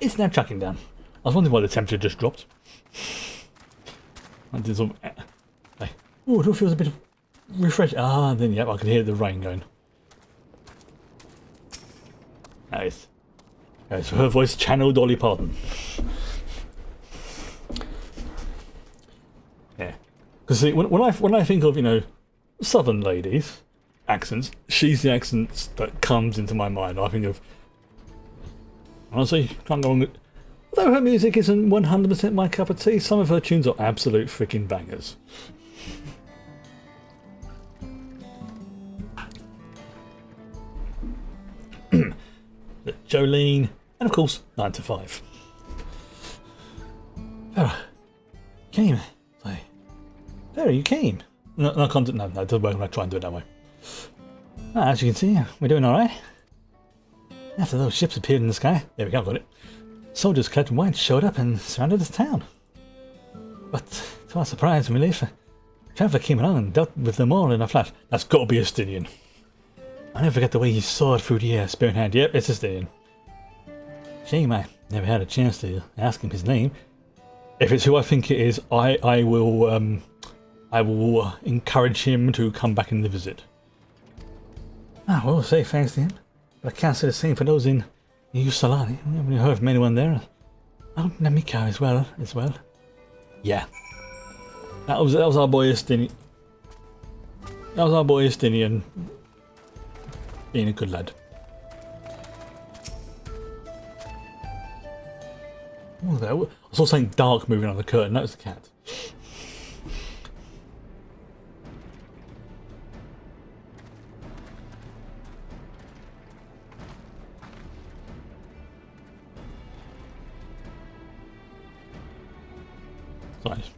Speaker 3: It's now chucking down. I was wondering why the temperature just dropped. Oh, it all feels a bit refreshed. Ah, then yep, I can hear the rain going. Nice. So her voice channeled Dolly Parton. Yeah. Because see, when I think of, you know, southern ladies accents, she's the accent that comes into my mind. I think of, honestly, can't go on. Although her music isn't 100% my cup of tea, some of her tunes are absolute freaking bangers. Jolene, and of course, 9 to 5. Farah, came. Farah, you came. No, it doesn't work when I try and do it that way. As you can see, we're doing alright. After those ships appeared in the sky, there we go, got it. Soldiers clad in white showed up and surrounded the town. But to our surprise and relief, a traveller came along and dealt with them all in a flash. That's got to be Estinian. I never forget the way he soared through the air, spear in hand. Yep, it's Estinian. Shame I never had a chance to ask him his name. If it's who I think it is, I will encourage him to come back and visit. I will say thanks to him, but I can't say the same for those in Usalani. I haven't heard from anyone there. Oh, Namika as well. Yeah. That was our boy Estinian. That was our boy Estinian being a good lad. I saw something dark moving on the curtain. That was the cat. Nice.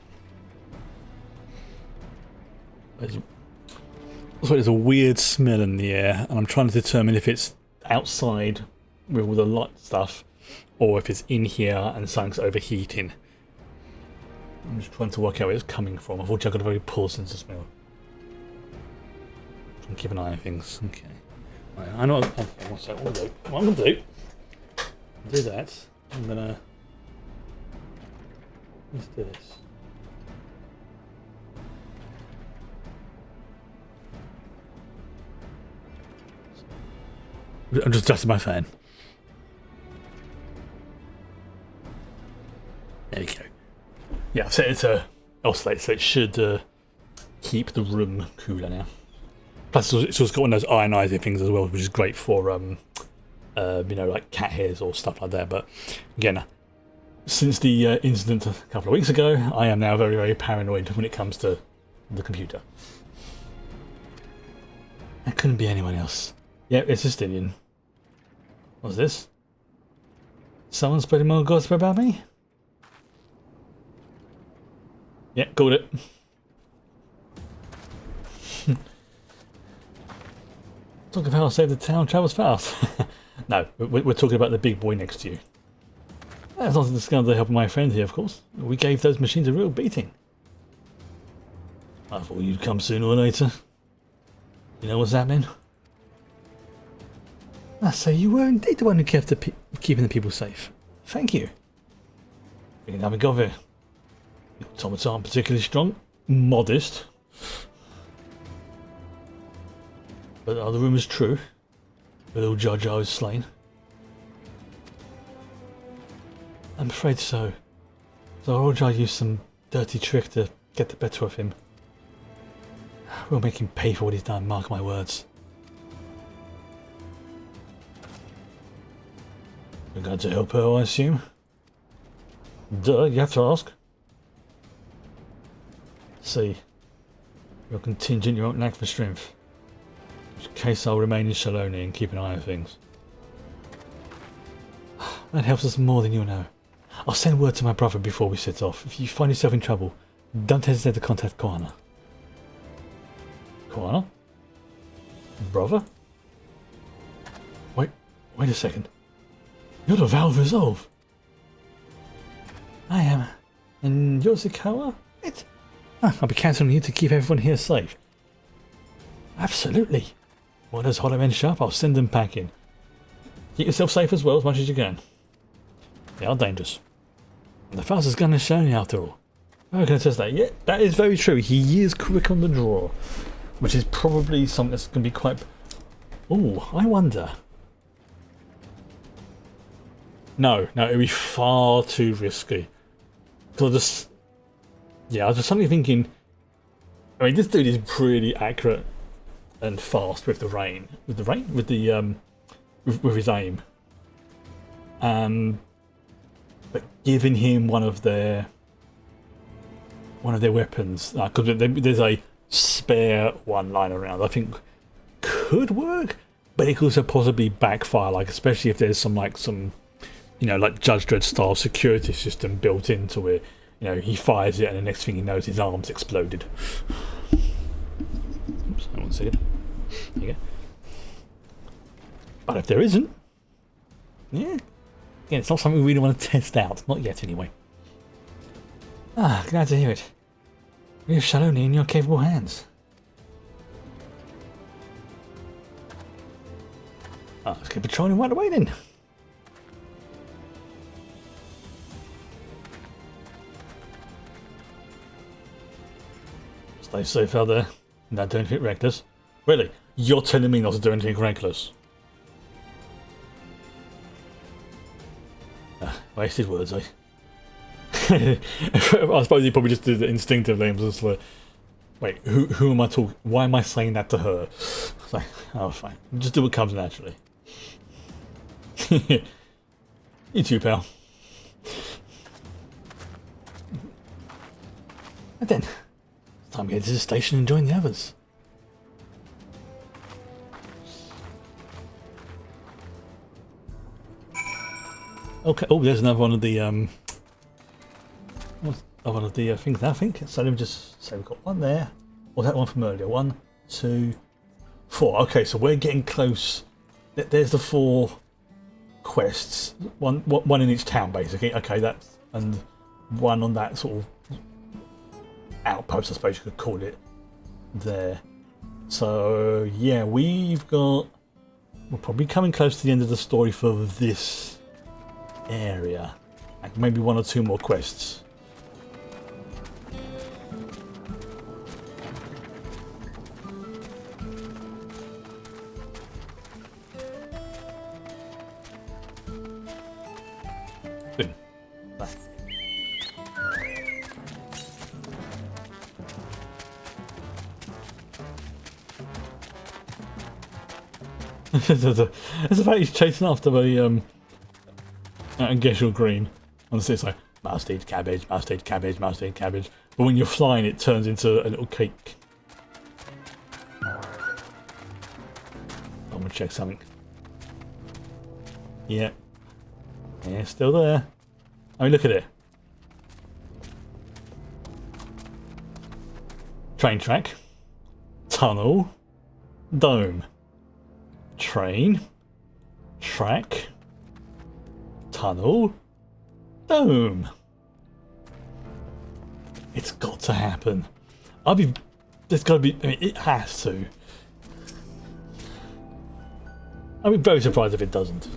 Speaker 3: There's a weird smell in the air, and I'm trying to determine if it's outside with all the light stuff, or if it's in here and something's overheating. I'm just trying to work out where it's coming from. Unfortunately, I've got a very poor sense of smell. I'm keeping an eye on things. Okay. Right, I know. Okay, what I'm going to do that. I'm going to. Let's do this. I'm just adjusting my fan. There you go. Yeah, I've set it to oscillate, so it should keep the room cooler now. Plus, it's also got one of those ionizing things as well, which is great for you know, like cat hairs or stuff like that. But again, since the incident a couple of weeks ago, I am now very, very paranoid when it comes to the computer. That couldn't be anyone else. Yep, it's Estinian. What's this? Someone spreading more gossip about me? Yep, called it. Talk of how I saved the town travels fast. No, we're talking about the big boy next to you. That's not to discount the help of my friend here, of course. We gave those machines a real beating. I thought you'd come sooner or later. You know what's happening? So you were indeed the one who kept keeping the people safe. Thank you. We can have a go here. Your automata aren't particularly strong. Modest. But are the rumours true? That little Jar Jar is slain? I'm afraid so. So Jar Jar used some dirty trick to get the better of him. We'll make him pay for what he's done, mark my words. You're going to help her, I assume? Duh, you have to ask. See, your contingent, you won't lack for strength. In case I'll remain in Shaloni and keep an eye on things. That helps us more than you know. I'll send word to my brother before we set off. If you find yourself in trouble, don't hesitate to contact Koana. Koana? Brother? Wait a second. You're the Valve Resolve. I am. And you're Zikawa? It? I'll be counting on you to keep everyone here safe. Absolutely. When those hollow men show up, I'll send them packing. Keep yourself safe as well, as much as you can. They are dangerous. And the fastest gun is Shony after all. I'm going to test that. Yeah, that is very true. He is quick on the draw. Which is probably something that's going to be quite... Ooh, I wonder... No, it'd be far too risky. So I was just suddenly thinking, I mean, this dude is pretty accurate and fast with his aim. But giving him one of their weapons, because there's a spare one lying around, I think could work, but it could also possibly backfire, like especially if there's some you know, like Judge Dredd style security system built into it. You know, he fires it and the next thing he knows his arm's exploded. Oops, I won't see it. There you go. But if there isn't, Yeah. Again, it's not something we really want to test out. Not yet, anyway. Ah, glad to hear it. We have Shaloni in your capable hands. Ah, let's get patrolling right away then. Stay safe out there. Not do anything reckless. Really? You're telling me not to do anything reckless? Wasted words, eh? I suppose you probably just did it instinctively. I'm just like, wait, who am I talking? Why am I saying that to her? It's like, oh, fine. Just do what comes naturally. You too, pal. And then, it's time to get to the station and join the others. Okay. Oh, there's another one of the what's one of the things now, I think. So let me just say we've got one there. Or that one from earlier. 1, 2, 4. Okay, so we're getting close. There's the 4 quests. One in each town, basically. Okay, that's and one on that sort of outpost, I suppose you could call it. There. So yeah, we're probably coming close to the end of the story for this area. Like maybe 1 or 2 more quests. Good. Bye. There's a fact he's chasing after the and Gesher Green. On the it's like must eat cabbage, must eat cabbage, must eat cabbage. But when you're flying, it turns into a little cake. I'm gonna check something. Yeah, still there. I mean, look at it. Train track, tunnel, dome, train, track. Tunnel, dome. It's got to happen. There's got to be. I mean, it has to. I'd be very surprised if it doesn't.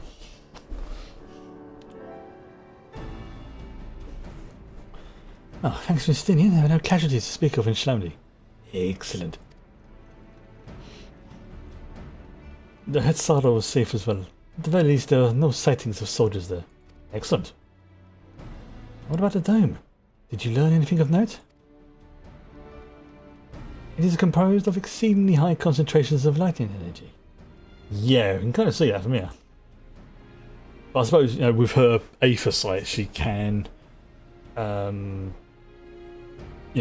Speaker 3: Oh, thanks for Justinian. There are no casualties to speak of in Shaloni. Excellent. The head Sara was safe as well. At the very least, there are no sightings of soldiers there. Excellent. What about the dome? Did you learn anything of note? It is composed of exceedingly high concentrations of lightning energy. Yeah, you can kind of see that from here. But I suppose, with her Aether sight, she can,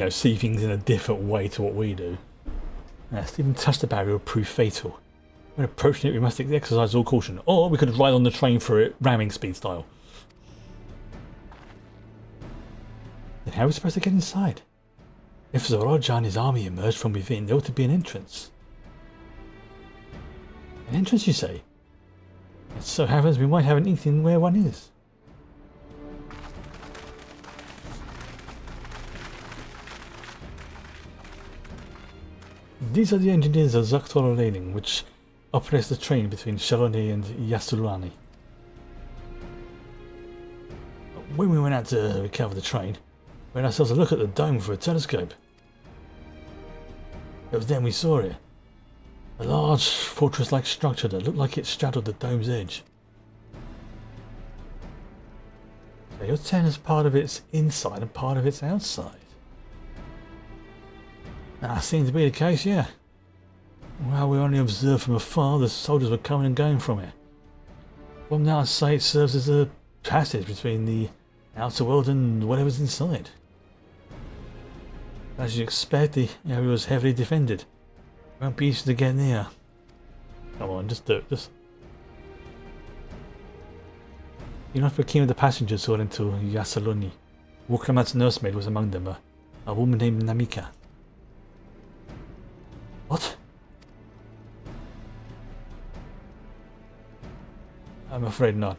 Speaker 3: see things in a different way to what we do. Even touch the barrier will prove fatal. When approaching it, we must exercise all caution, or we could ride on the train through it, ramming speed style. Then how are we supposed to get inside? If Zororja and his army emerged from within, there ought to be an entrance. An entrance, you say? It so happens we might have an inkling where one is. These are the engineers of Zaktor Lailing, which operates the train between Shaloni and Yasulani. When we went out to recover the train, we had ourselves a look at the dome through a telescope. It was then we saw it. A large fortress-like structure that looked like it straddled the dome's edge. So you're telling us part of its inside and part of its outside? That seems to be the case, yeah. While we only observed from afar, the soldiers were coming and going from it. From now, I'd say it serves as a passage between the outer world and whatever's inside. As you expect, the area was heavily defended. It won't be easy to get near. Come on, just do it. You're not keen with the passengers who went into Yasaluni. Wukramat's nursemaid was among them, a woman named Namika. What? I'm afraid not.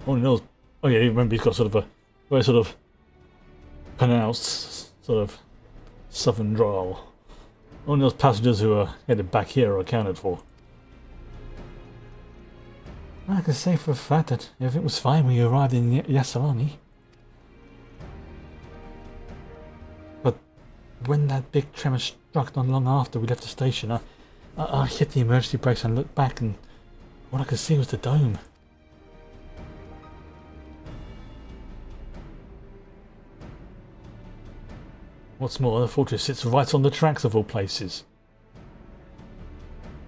Speaker 3: Only knows. Oh yeah, remember he's got sort of a very sort of pronounced sort of southern drawl. Only those passengers who are headed back here are accounted for. I can say for a fact that everything was fine when you arrived in Yasalani. But when that big tremor struck not long after we left the station, I hit the emergency brakes and looked back, and all I could see was the dome. What's more, the fortress sits right on the tracks of all places.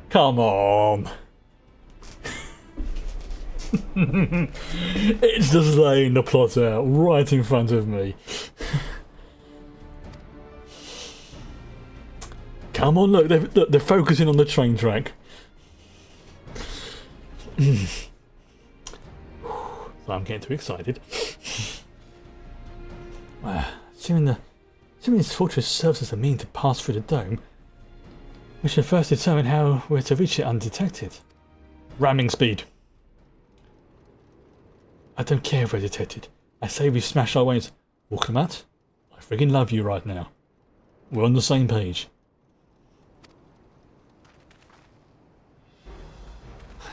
Speaker 3: Come on! It's just laying the plot out right in front of me. Come on, look, they're focusing on the train track. So I'm getting too excited. Assuming this fortress serves as a means to pass through the dome, we should first determine how we're to reach it undetected. Ramming speed. I don't care if we're detected. I say we smash our ways. Walkamat, I friggin' love you right now. We're on the same page.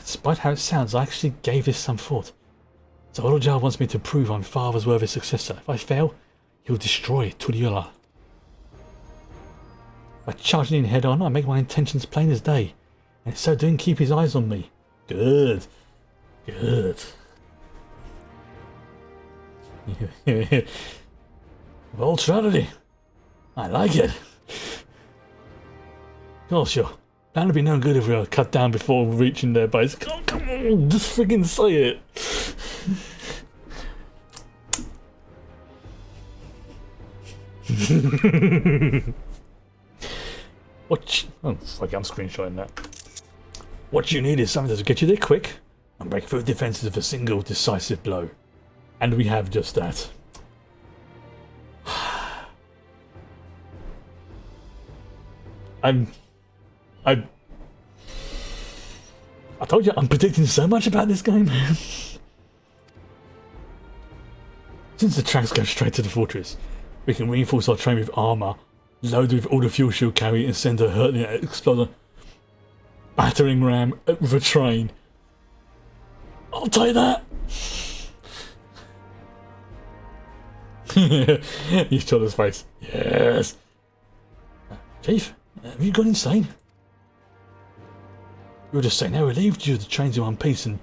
Speaker 3: Despite how it sounds, I actually gave this some thought. So Orojar wants me to prove I'm Father's worthy successor. If I fail, he'll destroy Turiola. By charging in head on, I make my intentions plain as day. And in so doing, keep his eyes on me. Good. Good. Well, strategy. I like it. Oh, sure. That'll be no good if we are cut down before reaching their base. Oh, come on, just friggin' say it. Oh, fuck, I'm screenshotting that. What you need is something to get you there quick and break through the defenses with a single decisive blow. And we have just that. I told you I'm predicting so much about this game. Since the tracks go straight to the fortress, we can reinforce our train with armour, load with all the fuel she'll carry, and send a hurtling exploder battering ram with a train. I'll take that. You shot his face. Yes. Chief, have you gone insane? You were just saying how relieved you the trains in one piece, and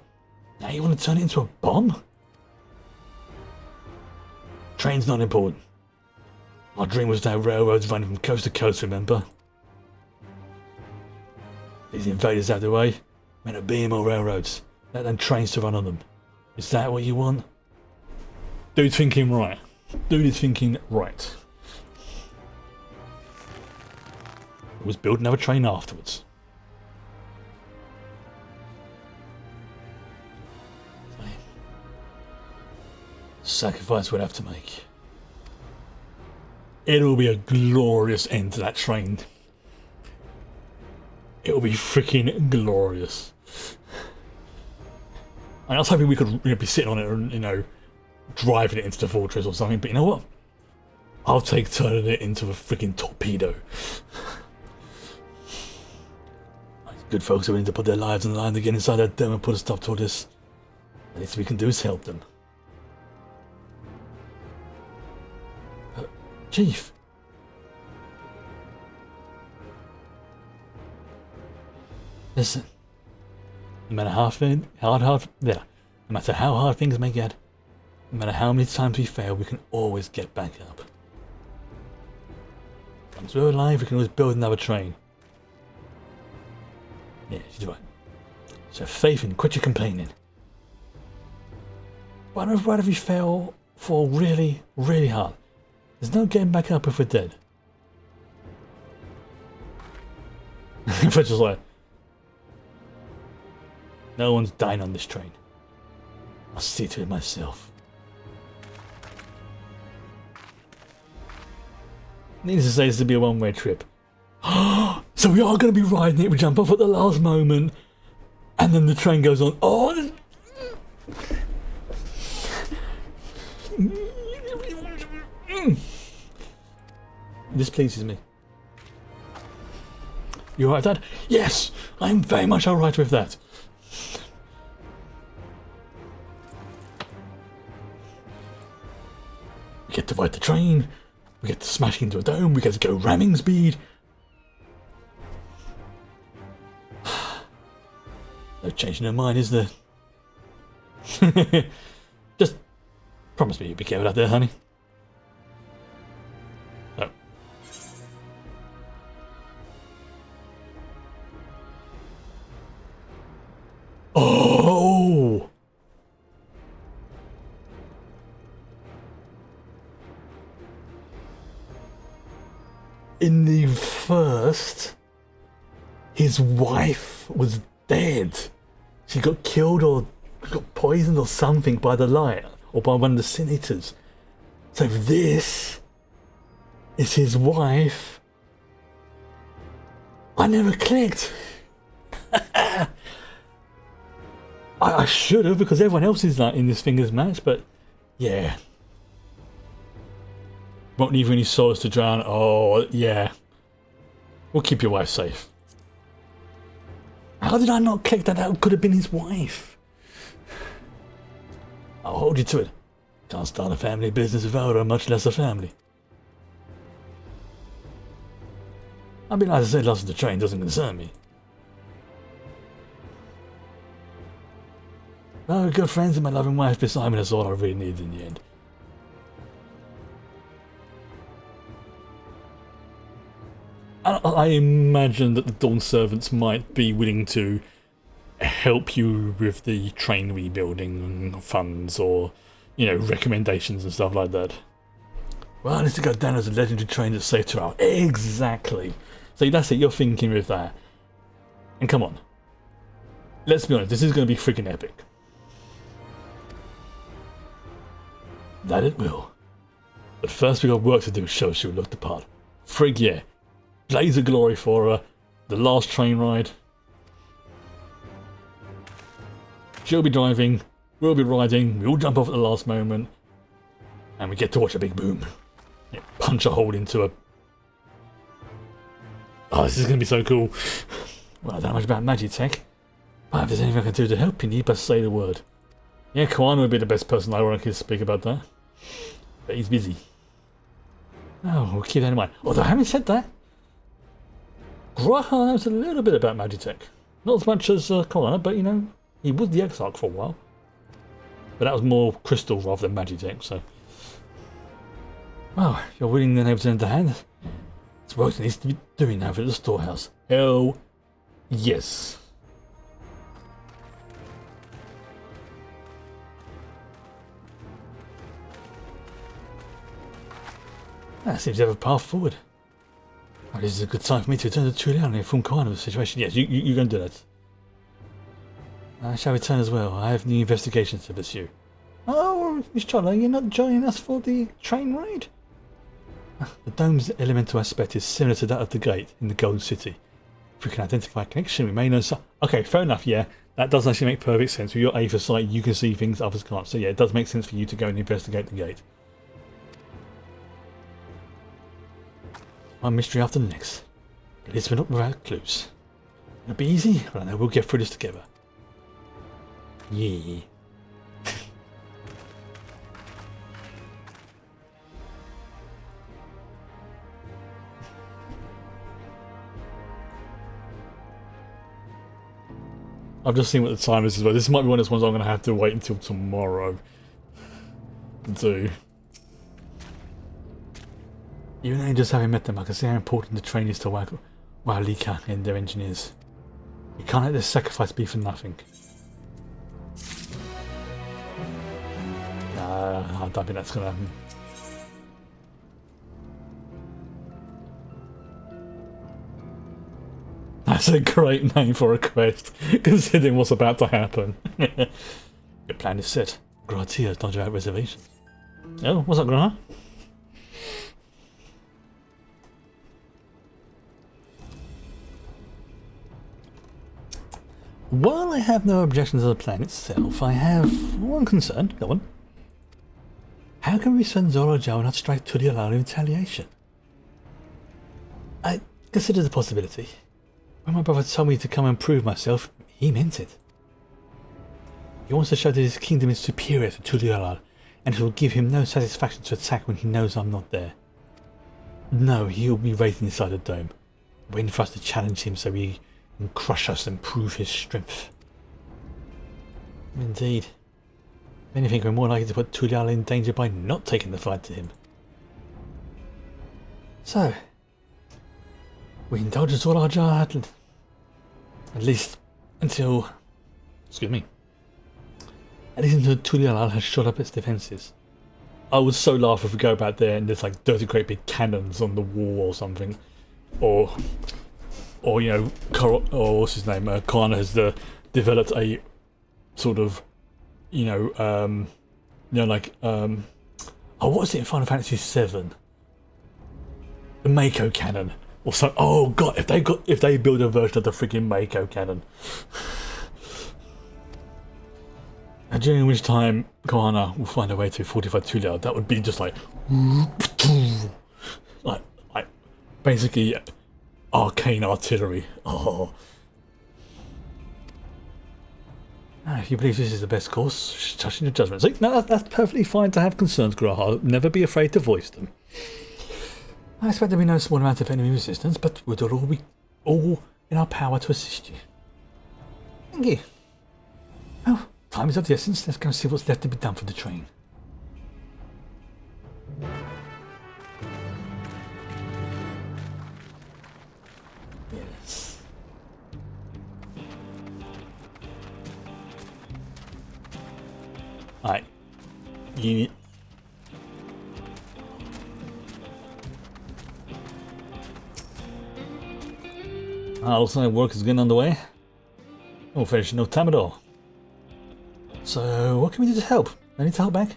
Speaker 3: now you want to turn it into a bomb? Train's not important. Our dream was to have railroads running from coast to coast, remember? These invaders out of the way, meant to be more railroads. Let them trains to run on them. Is that what you want? Dude's thinking right. Dude is thinking right. It was build another train afterwards. Sacrifice we'll have to make. It'll be a glorious end to that train. It'll be freaking glorious. I was hoping we could be sitting on it and, driving it into the fortress or something, but you know what? I'll take turning it into a freaking torpedo. Good folks are willing to put their lives on the line to get inside that dome and put a stop to all this. The least we can do is help them. Chief. Listen. No matter how hard things may get, no matter how many times we fail, we can always get back up. Once we're alive, we can always build another train. Yeah, she's right. So faith and quit your complaining. What if we fail fall really, really hard? There's no getting back up if we're dead. If we're just like, no one's dying on this train. I'll see to it myself. Needless to say, this will be a one-way trip. So we are going to be riding it, we jump off at the last moment, and then the train goes on. Oh! This pleases me. You alright with that? Yes! I'm very much alright with that. We get to ride the train. We get to smash into a dome. We get to go ramming speed. No changing her mind, is there? Just promise me you'll be careful out there, honey. Oh. Oh! In the first, his wife was dead. She got killed or got poisoned or something by the light or by one of the senators. So this is his wife. I never clicked. I should have, because everyone else is like in this fingers match, but yeah. Won't leave any souls to drown. Oh, yeah. We'll keep your wife safe. How did I not click that? That could have been his wife. I'll hold you to it. Can't start a family business without her, much less a family. I mean, as I said, lost the train doesn't concern me. Well, we're good friends and my loving wife beside me, that's all I really needed in the end. I imagine that the Dawn servants might be willing to help you with the train rebuilding funds or, you know, recommendations and stuff like that. Well, I need to go down as a legendary train that's safe to our... Exactly. So that's it, you're thinking with that. And come on. Let's be honest, this is going to be freaking epic. That it will. But first we got work to do, show she'll look the part. Frig yeah. Blaze of glory for her. The last train ride. She'll be driving. We'll be riding. We all jump off at the last moment. And we get to watch a big boom. Yeah, punch a hole into a... Oh, this is going to be so cool. Well, I don't know much about Magitech. But if there's anything I can do to help, you need but say the word. Yeah, Koano would be the best person I want to speak about that. But he's busy. Oh, we'll keep that in mind. Although, having said that, Graha knows a little bit about Magitech. Not as much as Koano, but you know, he was the Exarch for a while. But that was more crystal rather than Magitech, so... Well, if you're willing and able to lend a hand, it's work that needs to be doing now for the storehouse. Hell yes. That seems to have a path forward. Oh, this is a good time for me to return to Trulian and inform Koano of the situation. Yes, you're going to do that. I shall return as well. I have new investigations to pursue. Oh, Miss Chola, you're not joining us for the train ride? The dome's elemental aspect is similar to that of the gate in the Golden City. If we can identify a connection, we may know some... Okay, fair enough, yeah. That does actually make perfect sense. With your A for sight, you can see things others can't. So yeah, it does make sense for you to go and investigate the gate. One mystery after the next. At least we're not without clues. It'll be easy, but I know we'll get through this together. Yeah. I've just seen what the time is as well. This might be one of those ones I'm going to have to wait until tomorrow to do. Even though just having met them, I can see how important the train is to Walika and their engineers. You can't let this sacrifice be for nothing. I don't think that's going to happen. That's a great name for a quest, considering what's about to happen. Your plan is set. Gratia, don't you have reservations? Oh, what's up, Grana? While I have no objections to the plan itself, I have one concern. Go on. how can we send Zorojo not strike Tulialal in retaliation? I considered the possibility. When my brother told me to come and prove myself, he meant it. He wants to show that his kingdom is superior to Tulialal, and it will give him no satisfaction to attack when he knows I'm not there. No, he'll be waiting inside the dome, waiting for us to challenge him so he can crush us and prove his strength. Indeed. If anything, we're more likely to put Tulialal in danger by not taking the fight to him. So, we indulge us all our jar, at least until, excuse me, at least until Tulialal has shot up its defences. I would so laugh if we go back there and there's like 30 great big cannons on the wall or something, or you know, or what's his name, Kana has developed a sort of, oh, what was it in Final Fantasy VII? The Mako cannon. Or so. Oh god, if they build a version of the freaking Mako cannon, and during which time Koana will find a way to fortify Tulialal, that would be just like basically arcane artillery. Oh. If you believe this is the best course, trust in your judgment. See, no, that's perfectly fine to have concerns, Graha. Never be afraid to voice them. I expect there will be no small amount of enemy resistance, but we'll do all in our power to assist you. Thank you. Well, time is of the essence. Let's go see what's left to be done for the train. Yes. Alright. Unit. Looks like work is getting underway. We'll finish in no time at all. So, what can we do to help? Any to help back?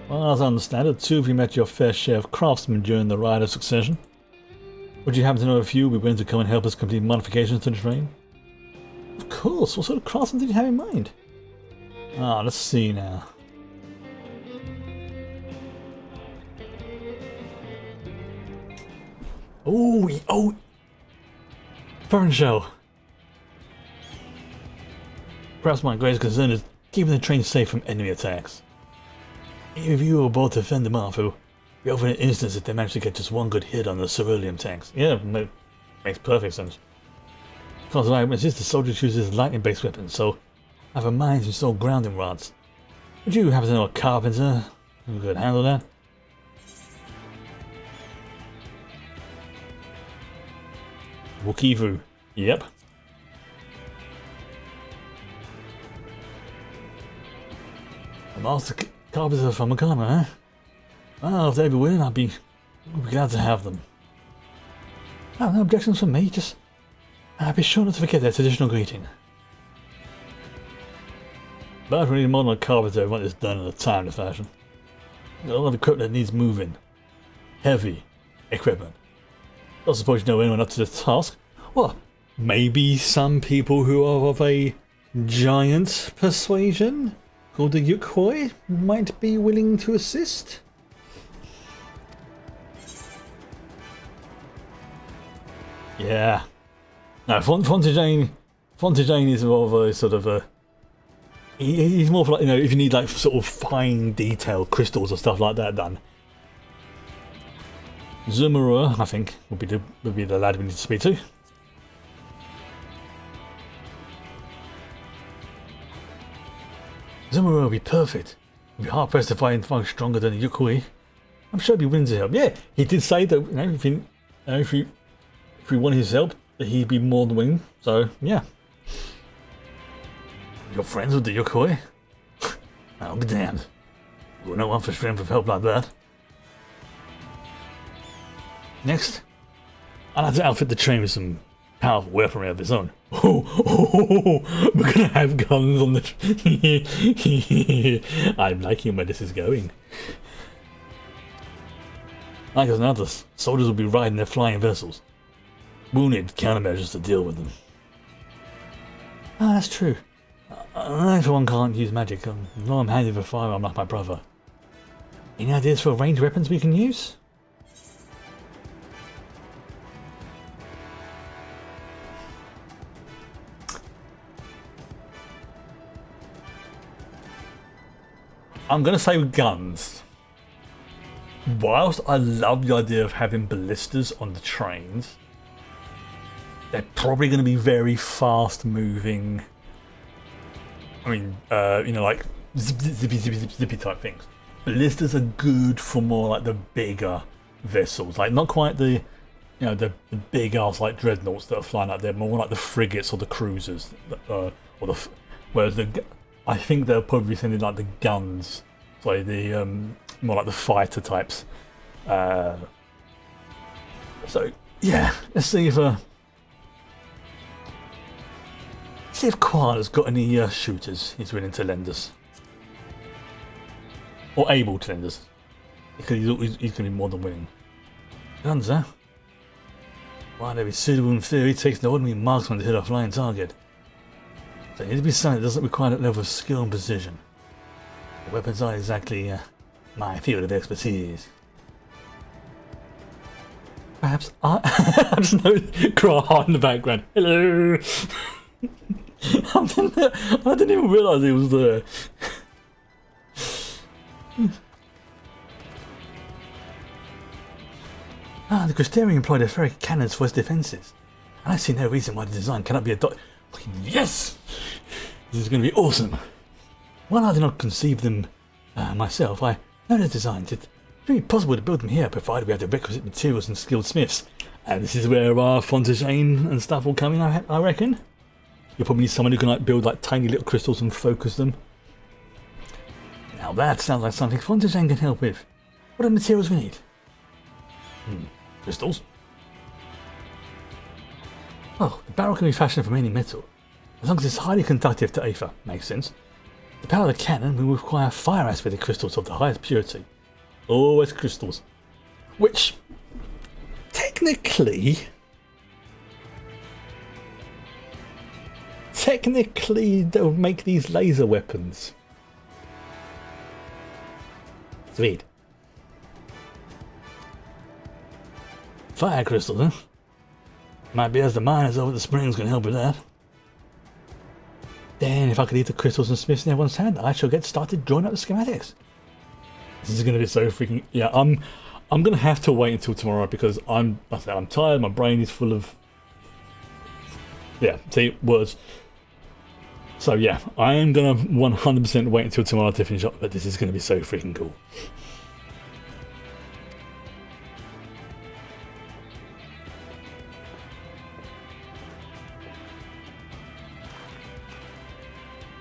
Speaker 3: Well, as I understand it, two of you met your fair share of craftsmen during the Rite of Succession. Would you happen to know if you would be willing to come and help us complete modifications to the train? Of course. What sort of craftsmen did you have in mind? Let's see now. Oh! Burn shell. Perhaps my greatest concern is keeping the train safe from enemy attacks. Even if you were both to fend them off, it would be over in an instance if they managed to get just one good hit on the cerulean tanks. Yeah, makes perfect sense. Because I insist the soldiers use lightning-based weapons, so I have a mind to install grounding rods. Would you happen to know a carpenter who could handle that? Wookievu. Yep. A master carpenter from Makana, huh? Well, if they'd be willing, I'd be glad to have them. Oh, no objections from me, just be sure not to forget their traditional greeting. But we need more than a carpenter who want this done in a timely fashion. There's a lot of equipment that needs moving. Heavy equipment. I suppose you know anyone up to the task. Well, maybe some people who are of a giant persuasion, called the Yukhoi, might be willing to assist. Yeah. No, Fontagine is more of a sort of a... He's more of like, you know, if you need like sort of fine detailed crystals or stuff like that done. Zumura, I think, would be the lad we need to speak to. Zumura would be perfect. He'd be hard pressed to find stronger than the Yukui. I'm sure he'd be willing to help. Yeah, he did say that, you know, if we want his help, that he'd be more than willing. So yeah. You're friends with the Yukui? I'll be damned. We're no one for strength of help like that. Next, I'll have to outfit the train with some powerful weaponry of his own. We're gonna have guns on the I'm liking where this is going. Like as others, soldiers will be riding their flying vessels. We'll need countermeasures to deal with them. Ah, that's true. I for one can't use magic, though I'm handy with a firearm like my brother. Any ideas for ranged weapons we can use? I'm going to say guns. Whilst I love the idea of having ballistas on the trains, they're probably going to be very fast moving. I mean, you know, like zippy type things. Ballistas are good for more like the bigger vessels, like not quite the, you know, the big ass like dreadnoughts that are flying out there, more like the frigates or the cruisers, or the. Whereas I think they'll probably be sending like the guns, so the more like the fighter types. So yeah, let's see if Quada's got any shooters he's willing to lend us, or able to lend us, because he's going to be more than willing. Guns, huh? While they be suitable in theory, it takes no ordinary marksman to hit a flying target. So it needs to be something that doesn't require that level of skill and precision. The weapons aren't exactly my field of expertise. Perhaps I just know Craw in the background. Hello. I didn't even realise he was there. The Crystarian employed a ferric cannons for its defences. I see no reason why the design cannot be adopted. Yes! This is going to be awesome. While I did not conceive them myself, I know the designs. It's really possible to build them here, provided we have the requisite materials and skilled smiths. And this is where our Fontaine and stuff will come in, I reckon. You'll probably need someone who can like build like tiny little crystals and focus them. Now that sounds like something Fontaine can help with. What are the materials we need? Crystals? Oh, the barrel can be fashioned from any metal, as long as it's highly conductive to aether. Makes sense. The power of the cannon will require fire aspirated crystals of the highest purity. Always crystals. Which, technically, they'll make these laser weapons. Sweet. Fire crystals, huh? Might be as the miners over the springs can help with that. Then, if I could leave the crystals and smiths in everyone's hand, I shall get started drawing up the schematics. This is going to be so freaking... Yeah, I'm going to have to wait until tomorrow because I'm tired, my brain is full of... Yeah, see, words. So yeah, I am going to 100% wait until tomorrow to finish up, but this is going to be so freaking cool.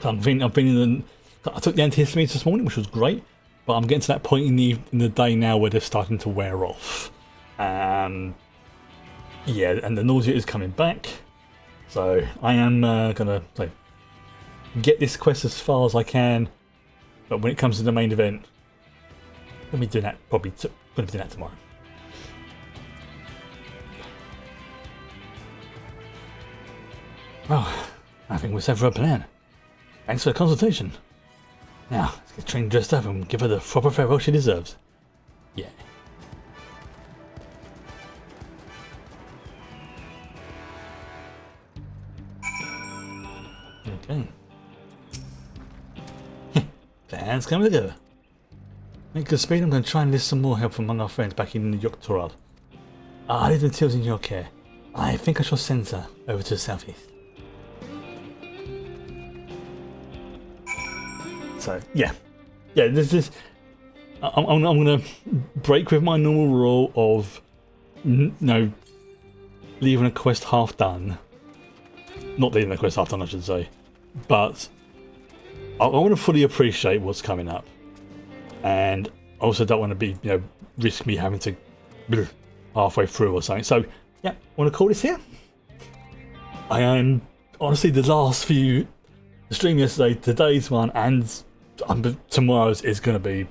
Speaker 3: I took the antihistamines this morning, which was great, but I'm getting to that point in the day now where they're starting to wear off. Yeah, and the nausea is coming back, so I am gonna get this quest as far as I can. But when it comes to the main event, let me do that. Probably gonna do that tomorrow. Oh, I think we're set for a plan. Thanks for the consultation. Now, let's get Trin dressed up and give her the proper farewell she deserves. Yeah. Okay. Plans coming together. Make good speed, I'm going to try and enlist some more help from among our friends back in Dawntrail. I leave the materials in your care. I think I shall send her over to the southeast. So yeah, this is. I'm gonna break with my normal rule of leaving a quest half done. Not leaving the quest half done, I should say, but I want to fully appreciate what's coming up, and I also don't want to be risk me having to halfway through or something. So yeah, I want to call this here. I am honestly the last few the stream yesterday, today's one, and tomorrow's is going to be...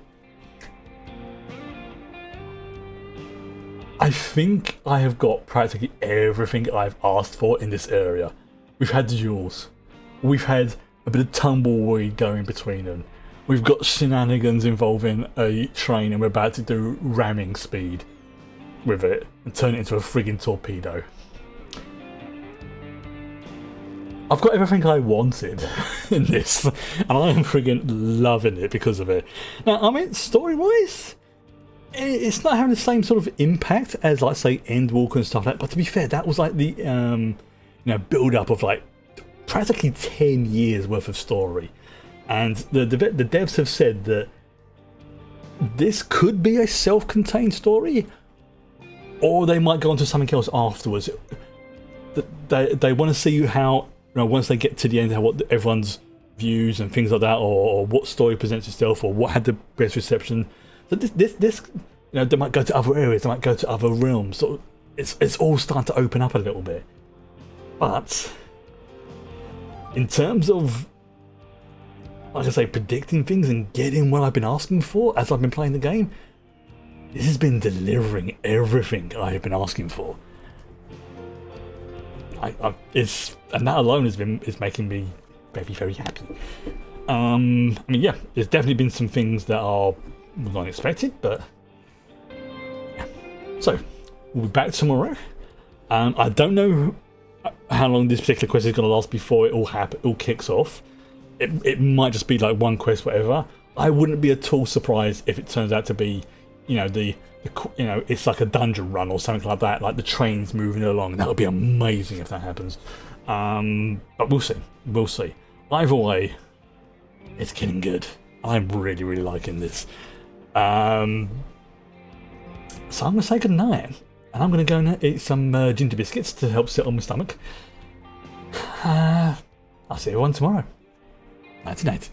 Speaker 3: I think I have got practically everything I've asked for in this area. We've had the duels. We've had a bit of tumbleweed going between them. we've got shenanigans involving a train and we're about to do ramming speed with it and turn it into a friggin' torpedo. I've got everything I wanted in this, and I am friggin' loving it because of it. Now, I mean, story-wise, it's not having the same sort of impact as, like, say, Endwalker and stuff like that, but to be fair, that was like the, build-up of, like, practically 10 years worth of story. And the devs have said that this could be a self-contained story, or they might go on to something else afterwards. They want to see how, once they get to the end, how what everyone's views and things like that, or what story presents itself, or what had the best reception. So this, they might go to other areas, they might go to other realms. So it's all starting to open up a little bit. But in terms of, like I say, predicting things and getting what I've been asking for as I've been playing the game, this has been delivering everything I have been asking for. And that alone is making me very, very happy. I mean, yeah, there's definitely been some things that are unexpected, but yeah. So we'll be back tomorrow. I don't know how long this particular quest is going to last before it all kicks off. It might just be like one quest, whatever. I wouldn't be at all surprised if it turns out to be, it's like a dungeon run or something like that, like the train's moving along. That would be amazing if that happens. But we'll see. Either way, it's getting good. I'm really, really liking this. So I'm going to say goodnight, and I'm going to go and eat some ginger biscuits to help settle my stomach. I'll see everyone tomorrow. Nighty night.